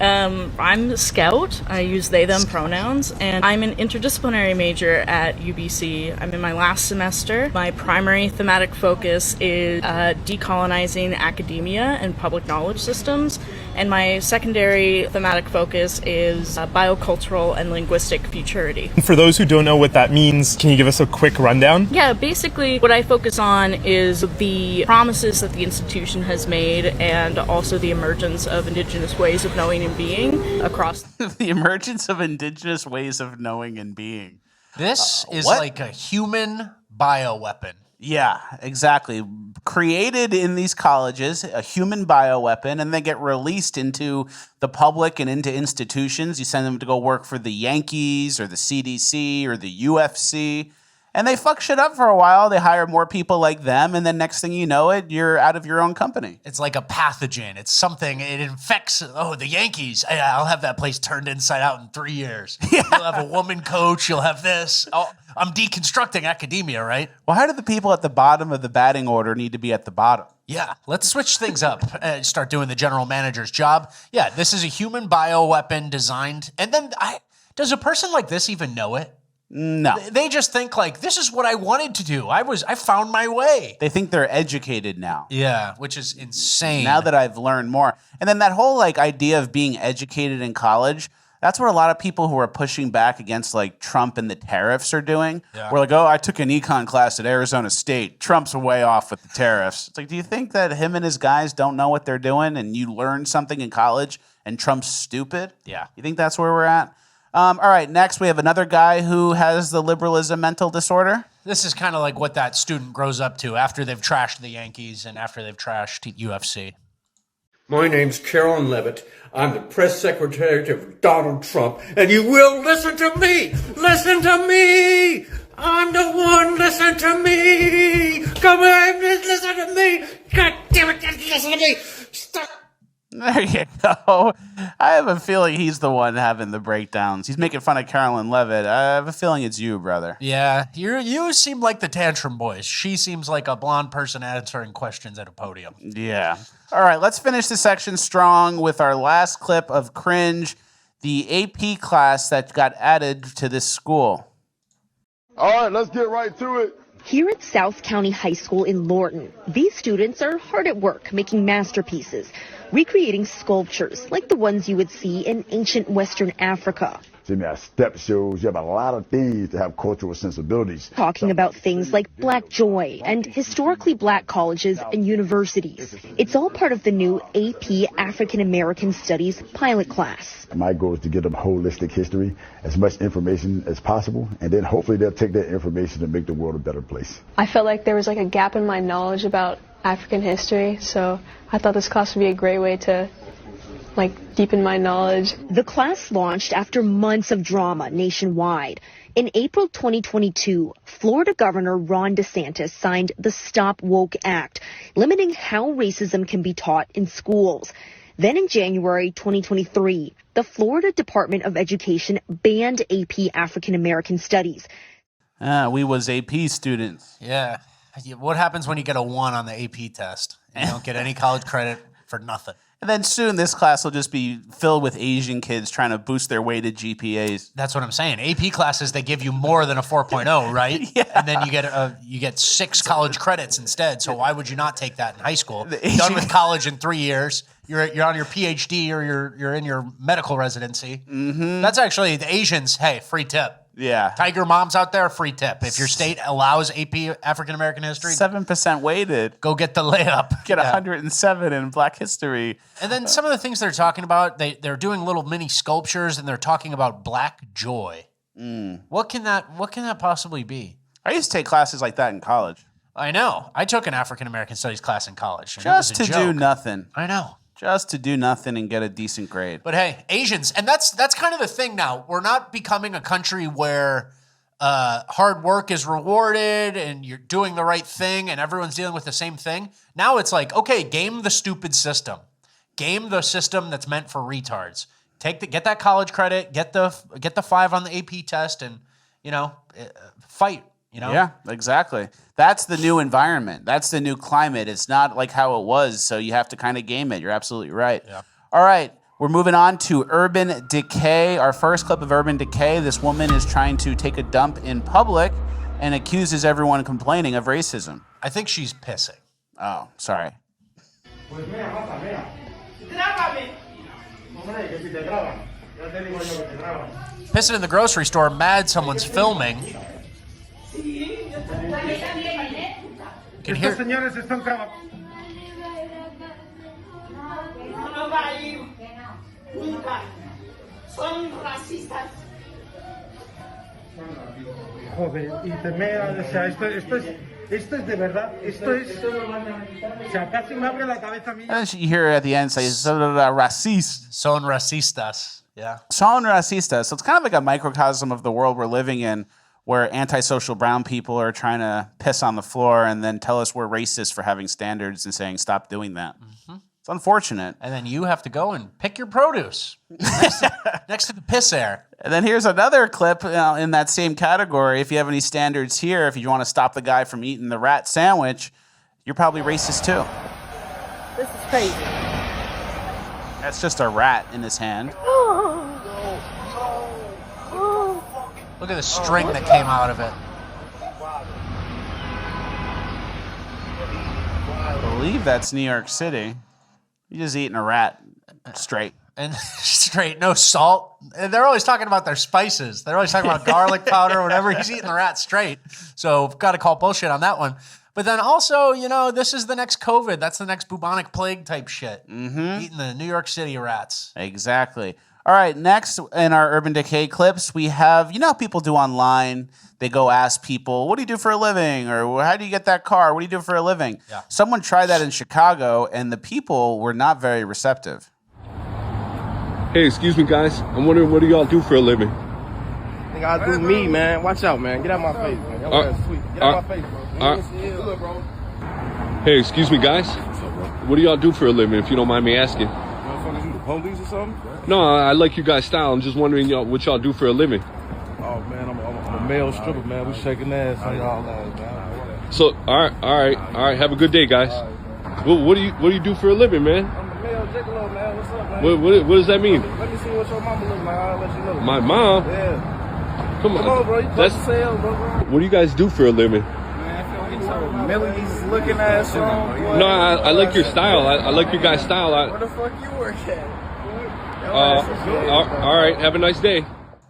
Speaker 24: I'm a Scout. I use they, them pronouns, and I'm an interdisciplinary major at UBC. I'm in my last semester. My primary thematic focus is decolonizing academia and public knowledge systems, and my secondary thematic focus is biocultural and linguistic futurity.
Speaker 23: For those who don't know what that means, can you give us a quick rundown?
Speaker 24: Yeah, basically what I focus on is the promises that the institution has made and also the emergence of indigenous ways of knowing and being across
Speaker 1: the emergence of indigenous ways of knowing and being.
Speaker 3: This is like a human bioweapon.
Speaker 1: Yeah, exactly. Created in these colleges, a human bioweapon, and they get released into the public and into institutions. You send them to go work for the Yankees or the CDC or the UFC. And they fuck shit up for a while. They hire more people like them. And then next thing you know it, you're out of your own company.
Speaker 3: It's like a pathogen. It's something, it infects, the Yankees. I'll have that place turned inside out in 3 years. Yeah. You'll have a woman coach. You'll have this. I'm deconstructing academia, right?
Speaker 1: Well, how do the people at the bottom of the batting order need to be at the bottom?
Speaker 3: Yeah, let's switch things up. Start doing the general manager's job. Yeah, this is a human bioweapon designed. And then does a person like this even know it?
Speaker 1: No.
Speaker 3: They just think like, this is what I wanted to do. I found my way.
Speaker 1: They think they're educated now.
Speaker 3: Yeah, which is insane.
Speaker 1: Now that I've learned more. And then that whole idea of being educated in college, that's what a lot of people who are pushing back against Trump and the tariffs are doing. Yeah. We're like, I took an econ class at Arizona State. Trump's way off with the tariffs. It's like, do you think that him and his guys don't know what they're doing and you learn something in college and Trump's stupid?
Speaker 3: Yeah.
Speaker 1: You think that's where we're at? All right, next we have another guy who has the liberalism mental disorder.
Speaker 3: This is kind of like what that student grows up to after they've trashed the Yankees and after they've trashed UFC.
Speaker 25: My name's Carolyn Levitt. I'm the press secretary of Donald Trump, and you will listen to me! Listen to me! I'm the one, listen to me! Come on, listen to me! God damn it, listen to me! Stop!
Speaker 1: There you go. I have a feeling he's the one having the breakdowns. He's making fun of Carolyn Levitt. I have a feeling it's you, brother.
Speaker 3: Yeah, you seem like the tantrum boys. She seems like a blonde person answering questions at a podium.
Speaker 1: Yeah. All right, let's finish the section strong with our last clip of Cringe, the AP class that got added to this school.
Speaker 2: All right, let's get right to it.
Speaker 4: Here at South County High School in Lorton, these students are hard at work making masterpieces, recreating sculptures like the ones you would see in ancient Western Africa.
Speaker 5: Jimmy, our step shows you have a lot of things to have cultural sensibilities.
Speaker 4: Talking about things like Black joy and historically Black colleges and universities. It's all part of the new AP African American Studies pilot class.
Speaker 5: My goal is to give them holistic history, as much information as possible, and then hopefully they'll take that information and make the world a better place.
Speaker 6: I felt like there was like a gap in my knowledge about African history, so I thought this class would be a great way to deepen my knowledge.
Speaker 4: The class launched after months of drama nationwide. In April 2022, Florida Governor Ron DeSantis signed the Stop Woke Act, limiting how racism can be taught in schools. Then in January 2023, the Florida Department of Education banned AP African American Studies.
Speaker 1: We was AP students.
Speaker 3: Yeah. What happens when you get a 1 on the AP test? You don't get any college credit for nothing.
Speaker 1: And then soon this class will just be filled with Asian kids trying to boost their weighted GPAs.
Speaker 3: That's what I'm saying. AP classes, they give you more than a 4.0, right?
Speaker 1: Yeah.
Speaker 3: And then you get 6 college credits instead. So why would you not take that in high school? Done with college in 3 years. You're on your PhD or you're in your medical residency.
Speaker 1: Mm-hmm.
Speaker 3: That's actually the Asians. Hey, free tip.
Speaker 1: Yeah.
Speaker 3: Tiger moms out there, free tip. If your state allows AP African American history,
Speaker 1: 7% weighted.
Speaker 3: Go get the layup.
Speaker 1: Get 107 in Black history.
Speaker 3: And then some of the things they're talking about, they're doing little mini sculptures, and they're talking about Black joy. What can that possibly be?
Speaker 1: I used to take classes like that in college.
Speaker 3: I know. I took an African American studies class in college.
Speaker 1: Just to do nothing.
Speaker 3: I know.
Speaker 1: Just to do nothing and get a decent grade.
Speaker 3: But hey, Asians, and that's kind of the thing now. We're not becoming a country where hard work is rewarded and you're doing the right thing and everyone's dealing with the same thing. Now it's like, okay, game the stupid system. Game the system that's meant for retards. Get that college credit, get the 5 on the AP test, and fight.
Speaker 1: Yeah, exactly. That's the new environment. That's the new climate. It's not like how it was, so you have to kind of game it. You're absolutely right.
Speaker 3: Yeah.
Speaker 1: All right, we're moving on to Urban Decay. Our first clip of Urban Decay. This woman is trying to take a dump in public and accuses everyone complaining of racism.
Speaker 3: I think she's pissing.
Speaker 1: Oh, sorry.
Speaker 3: Pissing in the grocery store, mad someone's filming. You can hear.
Speaker 7: Joder, y te mea, o sea, esto es de verdad, esto es, o sea, casi me abre la cabeza a mí.
Speaker 1: And then you hear at the end say, racist.
Speaker 3: Son racistas. Yeah.
Speaker 1: Son racistas. So it's kind of like a microcosm of the world we're living in, where antisocial brown people are trying to piss on the floor and then tell us we're racist for having standards and saying, stop doing that. Mm-hmm. It's unfortunate.
Speaker 3: And then you have to go and pick your produce next to the piss air.
Speaker 1: And then here's another clip in that same category. If you have any standards here, if you want to stop the guy from eating the rat sandwich, you're probably racist too.
Speaker 26: This is crazy.
Speaker 1: That's just a rat in his hand.
Speaker 3: Look at the string that came out of it.
Speaker 1: I believe that's New York City. You're just eating a rat straight.
Speaker 3: And straight, no salt. And they're always talking about their spices. They're always talking about garlic powder or whatever. He's eating the rat straight. So got to call bullshit on that one. But then also, this is the next COVID. That's the next bubonic plague type shit.
Speaker 1: Mm-hmm.
Speaker 3: Eating the New York City rats.
Speaker 1: Exactly. All right, next in our Urban Decay clips, we have, how people do online. They go ask people, what do you do for a living? Or how do you get that car? What do you do for a living?
Speaker 3: Yeah.
Speaker 1: Someone tried that in Chicago, and the people were not very receptive.
Speaker 27: Hey, excuse me, guys. I'm wondering, what do y'all do for a living?
Speaker 26: Nigga, I do me, man. Watch out, man. Get out my face, man. Get out my face, bro.
Speaker 27: Hey, excuse me, guys. What do y'all do for a living, if you don't mind me asking?
Speaker 26: Police or something?
Speaker 27: No, I like you guys' style. I'm just wondering what y'all do for a living.
Speaker 26: Oh, man, I'm a male stripper, man. We shaking ass on y'all ass, man.
Speaker 27: So, all right. Have a good day, guys. What do you do for a living, man?
Speaker 26: I'm a male gigolo, man. What's up, man?
Speaker 27: What does that mean?
Speaker 26: Let me see what your mama looks like. I'll let you know.
Speaker 27: My mom?
Speaker 26: Yeah.
Speaker 27: Come on.
Speaker 26: Come on, bro. You close to sale, bro.
Speaker 27: What do you guys do for a living?
Speaker 26: Man, get your millies looking ass on, boy.
Speaker 27: No, I like your style. I like your guys' style.
Speaker 26: Where the fuck you work at?
Speaker 27: All right. Have a nice day.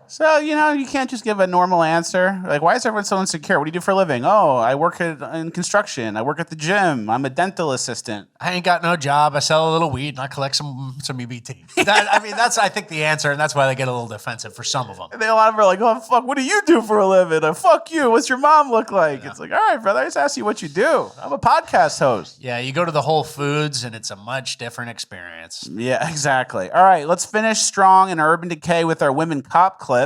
Speaker 1: So, you can't just give a normal answer. Like, why is everyone so insecure? What do you do for a living? Oh, I work in construction. I work at the gym. I'm a dental assistant.
Speaker 3: I ain't got no job. I sell a little weed and I collect some EBT. That's, I think, the answer, and that's why they get a little defensive for some of them.
Speaker 1: And then a lot of them are like, oh, fuck, what do you do for a living? Fuck you. What's your mom look like? Yeah. It's like, all right, brother, I just asked you what you do. I'm a podcast host.
Speaker 3: Yeah, you go to the Whole Foods and it's a much different experience.
Speaker 1: Yeah, exactly. All right, let's finish strong in Urban Decay with our women cop clips.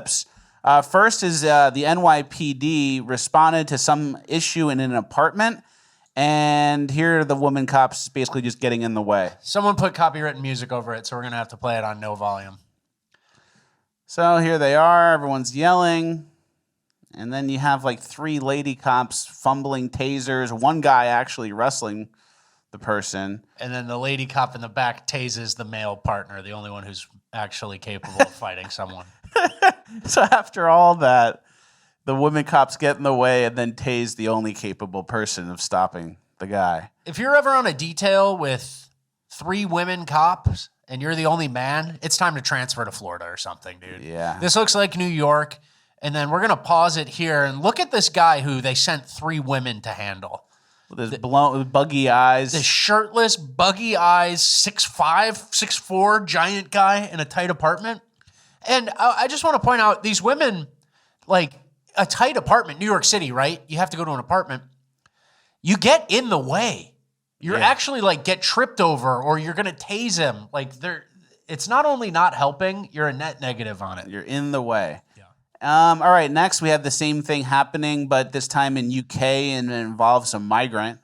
Speaker 1: First is the NYPD responded to some issue in an apartment, and here are the woman cops basically just getting in the way.
Speaker 3: Someone put copywritten music over it, so we're going to have to play it on no volume.
Speaker 1: So here they are. Everyone's yelling, and then you have like 3 lady cops fumbling tasers, one guy actually wrestling the person.
Speaker 3: And then the lady cop in the back tases the male partner, the only one who's actually capable of fighting someone.
Speaker 1: So after all that, the women cops get in the way and then tase the only capable person of stopping the guy.
Speaker 3: If you're ever on a detail with 3 women cops and you're the only man, it's time to transfer to Florida or something, dude.
Speaker 1: Yeah.
Speaker 3: This looks like New York. And then we're going to pause it here and look at this guy who they sent 3 women to handle.
Speaker 1: With his buggy eyes.
Speaker 3: This shirtless, buggy eyes, 6'5", 6'4", giant guy in a tight apartment. And I just want to point out, these women, like a tight apartment, New York City, right? You have to go to an apartment. You get in the way. You're actually like get tripped over or you're going to tase him. Like it's not only not helping, you're a net negative on it.
Speaker 1: You're in the way. All right, next we have the same thing happening, but this time in UK, and it involves a migrant.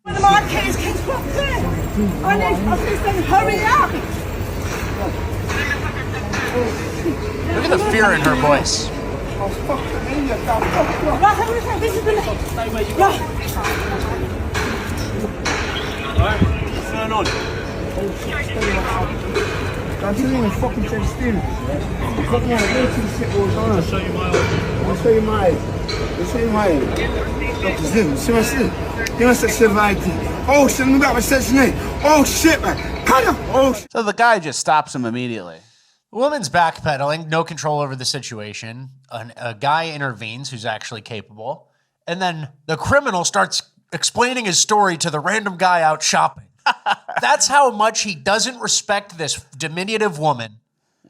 Speaker 8: One of my kids can stop there. I need to hurry up.
Speaker 3: Look at the fear in her voice.
Speaker 8: What's going on? I didn't even fucking take still. Fucking out of there to the shit goes on. I'll show you my eye. I'll show you my eye. I'll show you my eye. Dr. Zim, see what I said? He wants to survive. Oh shit, look at my section name. Oh shit, man. Oh shit.
Speaker 1: So the guy just stops him immediately.
Speaker 3: The woman's backpedaling, no control over the situation. A guy intervenes who's actually capable. And then the criminal starts explaining his story to the random guy out shopping. That's how much he doesn't respect this diminutive woman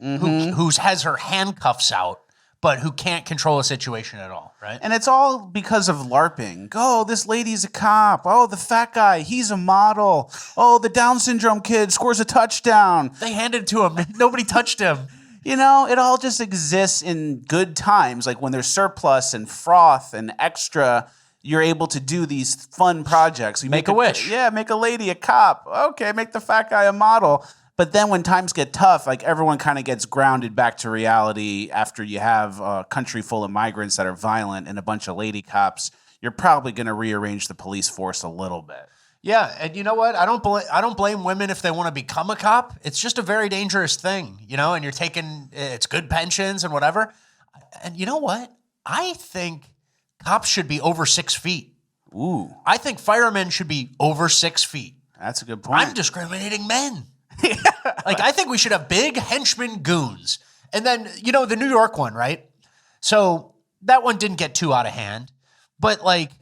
Speaker 3: who has her handcuffs out, but who can't control a situation at all, right?
Speaker 1: And it's all because of LARPing. Oh, this lady's a cop. Oh, the fat guy, he's a model. Oh, the Down syndrome kid scores a touchdown.
Speaker 3: They handed it to him. Nobody touched him.
Speaker 1: It all just exists in good times, like when there's surplus and froth and extra. You're able to do these fun projects. You
Speaker 3: make a wish.
Speaker 1: Yeah, make a lady a cop. Okay, make the fat guy a model. But then when times get tough, like everyone kind of gets grounded back to reality after you have a country full of migrants that are violent and a bunch of lady cops. You're probably going to rearrange the police force a little bit.
Speaker 3: Yeah, and you know what? I don't blame women if they want to become a cop. It's just a very dangerous thing, and you're taking it's good pensions and whatever. And you know what? I think cops should be over 6 feet.
Speaker 1: Ooh.
Speaker 3: I think firemen should be over 6 feet.
Speaker 1: That's a good point.
Speaker 3: I'm discriminating men. Like, I think we should have big henchman goons. And then, the New York one, right? So that one didn't get too out of hand. But, like,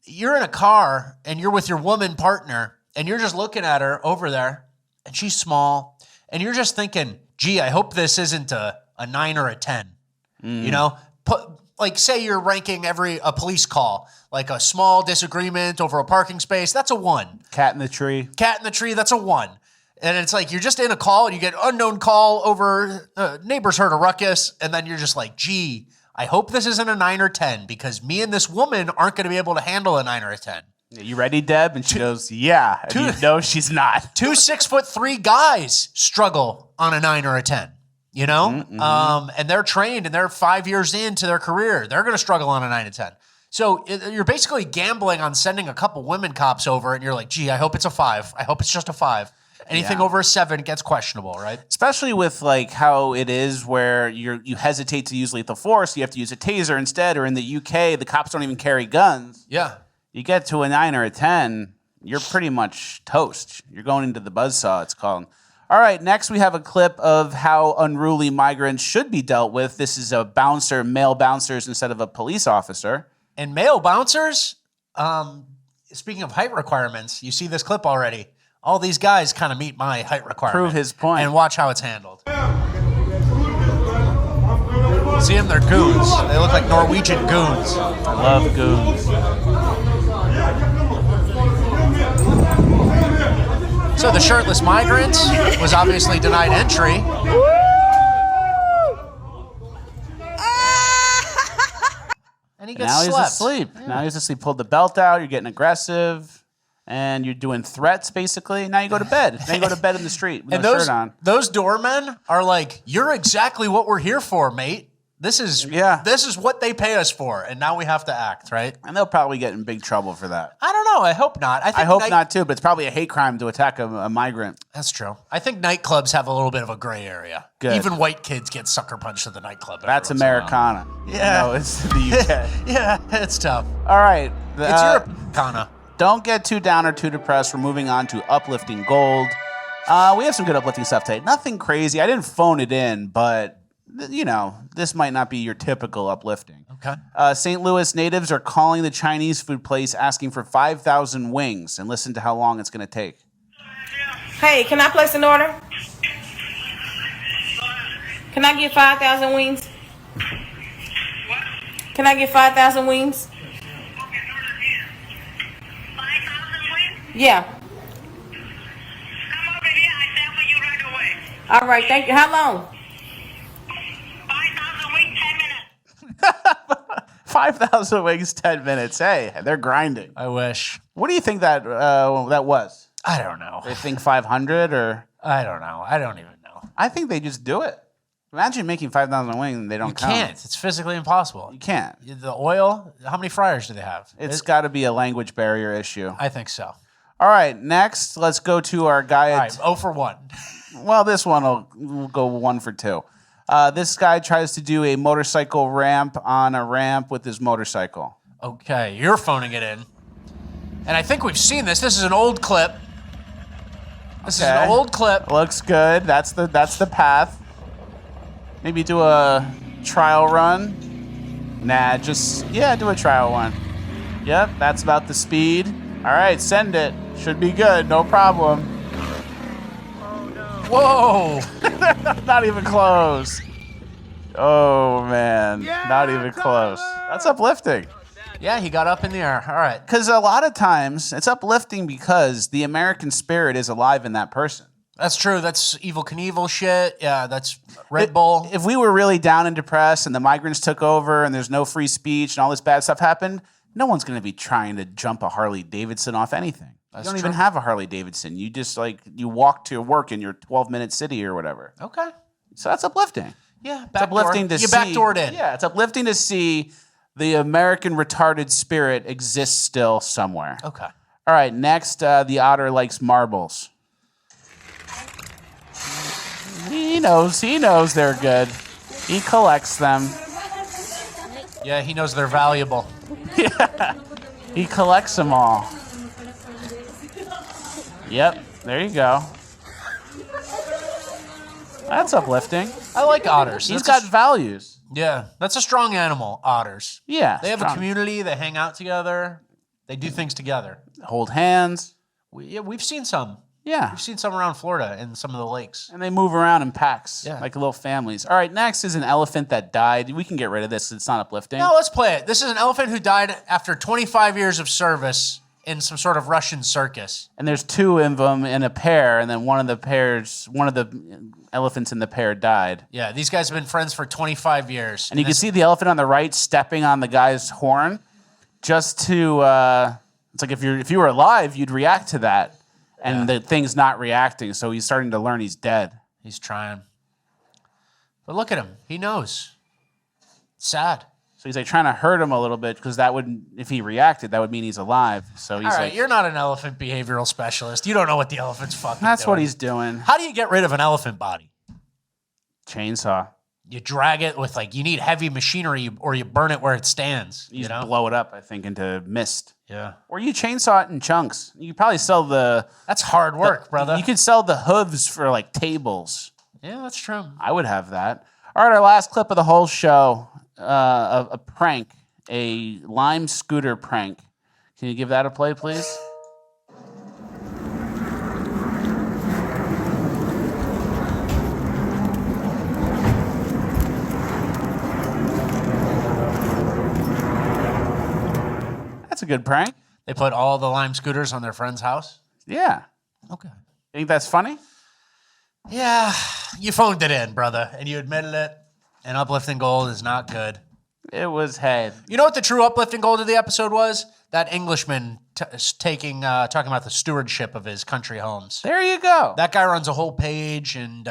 Speaker 3: you're in a car and you're with your woman partner and you're just looking at her over there and she's small. And you're just thinking, gee, I hope this isn't a 9 or a 10. Like, say you're ranking a police call, like a small disagreement over a parking space, that's a 1.
Speaker 1: Cat in the tree,
Speaker 3: that's a 1. And it's like you're just in a call and you get unknown call over neighbors heard a ruckus. And then you're just like, gee, I hope this isn't a 9 or 10 because me and this woman aren't going to be able to handle a 9 or a 10.
Speaker 1: You ready, Deb? And she goes, yeah. And no, she's not.
Speaker 3: 2 6'3" guys struggle on a 9 or a 10. And they're trained and they're 5 years into their career. They're going to struggle on a 9 and 10. So you're basically gambling on sending a couple women cops over and you're like, gee, I hope it's a 5. I hope it's just a 5. Anything over a 7 gets questionable, right?
Speaker 1: Especially with like how it is where you hesitate to use lethal force, you have to use a taser instead, or in the UK, the cops don't even carry guns.
Speaker 3: Yeah.
Speaker 1: You get to a 9 or a 10, you're pretty much toast. You're going into the buzzsaw, it's called. All right, next we have a clip of how unruly migrants should be dealt with. This is a bouncer, male bouncers instead of a police officer.
Speaker 3: And male bouncers, speaking of height requirements, you see this clip already. All these guys kind of meet my height requirement.
Speaker 1: Prove his point.
Speaker 3: And watch how it's handled. See them? They're goons. They look like Norwegian goons.
Speaker 1: I love goons.
Speaker 3: So the shirtless migrant was obviously denied entry. And he gets
Speaker 1: Now he's
Speaker 3: slept.
Speaker 1: asleep. Yeah. Now he's asleep. Pulled the belt out. You're getting aggressive. And you're doing threats, basically. Now you go to bed. Now you go to bed in the street with
Speaker 3: And
Speaker 1: no shirt on.
Speaker 3: those doormen are like, you're exactly what we're here for, mate. This is what they pay us for, and now we have to act, right?
Speaker 1: And they'll probably get in big trouble for that.
Speaker 3: I don't know. I hope not.
Speaker 1: I hope not, too, but it's probably a hate crime to attack a migrant.
Speaker 3: That's true. I think nightclubs have a little bit of a gray area.
Speaker 1: Good.
Speaker 3: Even white kids get sucker punched at the nightclub.
Speaker 1: That's Americana.
Speaker 3: Yeah.
Speaker 1: No, it's the UK.
Speaker 3: Yeah, it's tough.
Speaker 1: All right.
Speaker 3: It's Europe-kana.
Speaker 1: Don't get too down or too depressed. We're moving on to uplifting gold. We have some good uplifting stuff today. Nothing crazy. I didn't phone it in, but, you know, this might not be your typical uplifting.
Speaker 3: Okay.
Speaker 1: St. Louis natives are calling the Chinese food place asking for 5,000 wings. And listen to how long it's going to take.
Speaker 9: Hey, can I place an order? Can I get 5,000 wings? Can I get 5,000 wings? Yeah. Come over here. I sell for you right away. All right. Thank you. How long? 5,000 wings, 10 minutes.
Speaker 1: 5,000 wings, 10 minutes. Hey, they're grinding.
Speaker 3: I wish.
Speaker 1: What do you think that was?
Speaker 3: I don't know.
Speaker 1: They think 500 or?
Speaker 3: I don't know. I don't even know.
Speaker 1: I think they just do it. Imagine making 5,000 wings and they don't count.
Speaker 3: You can't. It's physically impossible.
Speaker 1: You can't.
Speaker 3: The oil, how many fryers do they have?
Speaker 1: It's got to be a language barrier issue.
Speaker 3: I think so.
Speaker 1: All right, next, let's go to our guy.
Speaker 3: All right, 0 for 1.
Speaker 1: Well, this one will go 1 for 2. This guy tries to do a motorcycle ramp on a ramp with his motorcycle.
Speaker 3: Okay, you're phoning it in. And I think we've seen this. This is an old clip. This is an old clip.
Speaker 1: Looks good. That's the path. Maybe do a trial run. Nah, do a trial one. Yep, that's about the speed. All right, send it. Should be good, no problem.
Speaker 3: Whoa!
Speaker 1: Not even close. Oh, man. Not even close. That's uplifting.
Speaker 3: Yeah, he got up in the air. All right.
Speaker 1: Because a lot of times, it's uplifting because the American spirit is alive in that person.
Speaker 3: That's true. That's Evel Knievel shit. Yeah, that's Red Bull.
Speaker 1: If we were really down and depressed and the migrants took over and there's no free speech and all this bad stuff happened, no one's going to be trying to jump a Harley Davidson off anything.
Speaker 3: That's
Speaker 1: you don't
Speaker 3: true.
Speaker 1: even have a Harley Davidson. You just you walk to work in your 12-minute city or whatever.
Speaker 3: Okay.
Speaker 1: So that's uplifting.
Speaker 3: Yeah,
Speaker 1: It's uplifting to see.
Speaker 3: You backdoored in.
Speaker 1: Yeah, it's uplifting to see the American retarded spirit exists still somewhere.
Speaker 3: Okay.
Speaker 1: All right, next, the otter likes marbles. He knows they're good. He collects them.
Speaker 3: Yeah, he knows they're valuable.
Speaker 1: Yeah, he collects them all. Yep, there you go. That's uplifting.
Speaker 3: I like otters.
Speaker 1: He's got values.
Speaker 3: Yeah, that's a strong animal, otters.
Speaker 1: Yeah,
Speaker 3: They have a
Speaker 1: strong.
Speaker 3: community. They hang out together. They do things together.
Speaker 1: Hold hands.
Speaker 3: We've seen some.
Speaker 1: Yeah.
Speaker 3: We've seen some around Florida in some of the lakes.
Speaker 1: And they move around in packs,
Speaker 3: Yeah.
Speaker 1: like little families. All right, next is an elephant that died. We can get rid of this. It's not uplifting.
Speaker 3: No, let's play it. This is an elephant who died after 25 years of service in some sort of Russian circus.
Speaker 1: And there's 2 of them in a pair, and then one of the elephants in the pair died.
Speaker 3: Yeah, these guys have been friends for 25 years.
Speaker 1: And you can see the elephant on the right stepping on the guy's horn, just to. It's like if you were alive, you'd react to that, and the thing's not reacting. So he's starting to learn he's dead.
Speaker 3: He's trying. But look at him. He knows. Sad.
Speaker 1: So he's like trying to hurt him a little bit because that would, if he reacted, that would mean he's alive. So he's
Speaker 3: All right,
Speaker 1: like,
Speaker 3: you're not an elephant behavioral specialist. You don't know what the elephant's fucking
Speaker 1: that's
Speaker 3: doing.
Speaker 1: what he's doing.
Speaker 3: How do you get rid of an elephant body?
Speaker 1: Chainsaw.
Speaker 3: You drag it with you need heavy machinery or you burn it where it stands.
Speaker 1: You just blow it up, I think, into mist.
Speaker 3: Yeah.
Speaker 1: Or you chainsaw it in chunks. You could probably sell
Speaker 3: That's hard work, brother.
Speaker 1: You could sell the hooves for like tables.
Speaker 3: Yeah, that's true.
Speaker 1: I would have that. All right, our last clip of the whole show, a prank, a Lime scooter prank. Can you give that a play, please? That's a good prank.
Speaker 3: They put all the Lime scooters on their friend's house?
Speaker 1: Yeah.
Speaker 3: Okay.
Speaker 1: Think that's funny?
Speaker 3: Yeah, you phoned it in, brother, and you admitted it. And uplifting gold is not good.
Speaker 1: It was head.
Speaker 3: You know what the true uplifting gold of the episode was? That Englishman talking about the stewardship of his country homes.
Speaker 1: There you go.
Speaker 3: That guy runs a whole page, and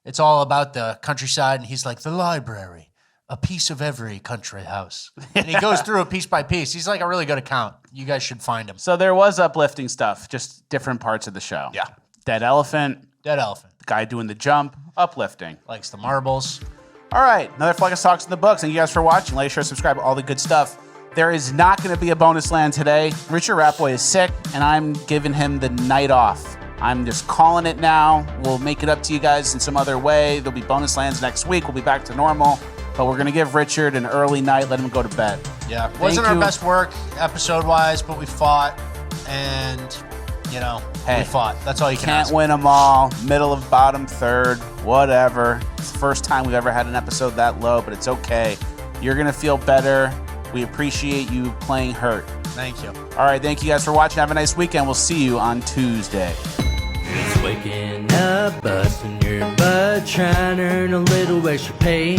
Speaker 3: it's all about the countryside. And he's like, the library, a piece of every country house. And he goes through it piece by piece. He's like a really good account. You guys should find him.
Speaker 1: So there was uplifting stuff, just different parts of the show.
Speaker 3: Yeah.
Speaker 1: Dead elephant.
Speaker 3: Dead elephant.
Speaker 1: The guy doing the jump. Uplifting.
Speaker 3: Likes the marbles.
Speaker 1: All right. Another Fleckus Talks in the books. Thank you guys for watching. Like, share, subscribe, all the good stuff. There is not going to be a bonus land today. Richard Ratboy is sick, and I'm giving him the night off. I'm just calling it now. We'll make it up to you guys in some other way. There'll be bonus lands next week. We'll be back to normal. But we're going to give Richard an early night, let him go to bed.
Speaker 3: Yeah. Wasn't our best work episode-wise, but we fought, and, we fought. That's all you can ask.
Speaker 1: Can't win them all. Middle of bottom third, whatever. It's the first time we've ever had an episode that low, but it's okay. You're going to feel better. We appreciate you playing hurt.
Speaker 3: Thank you.
Speaker 1: All right, thank you guys for watching. Have a nice weekend. We'll see you on Tuesday.
Speaker 17: It's waking up, busting your butt, trying to earn a little extra pay.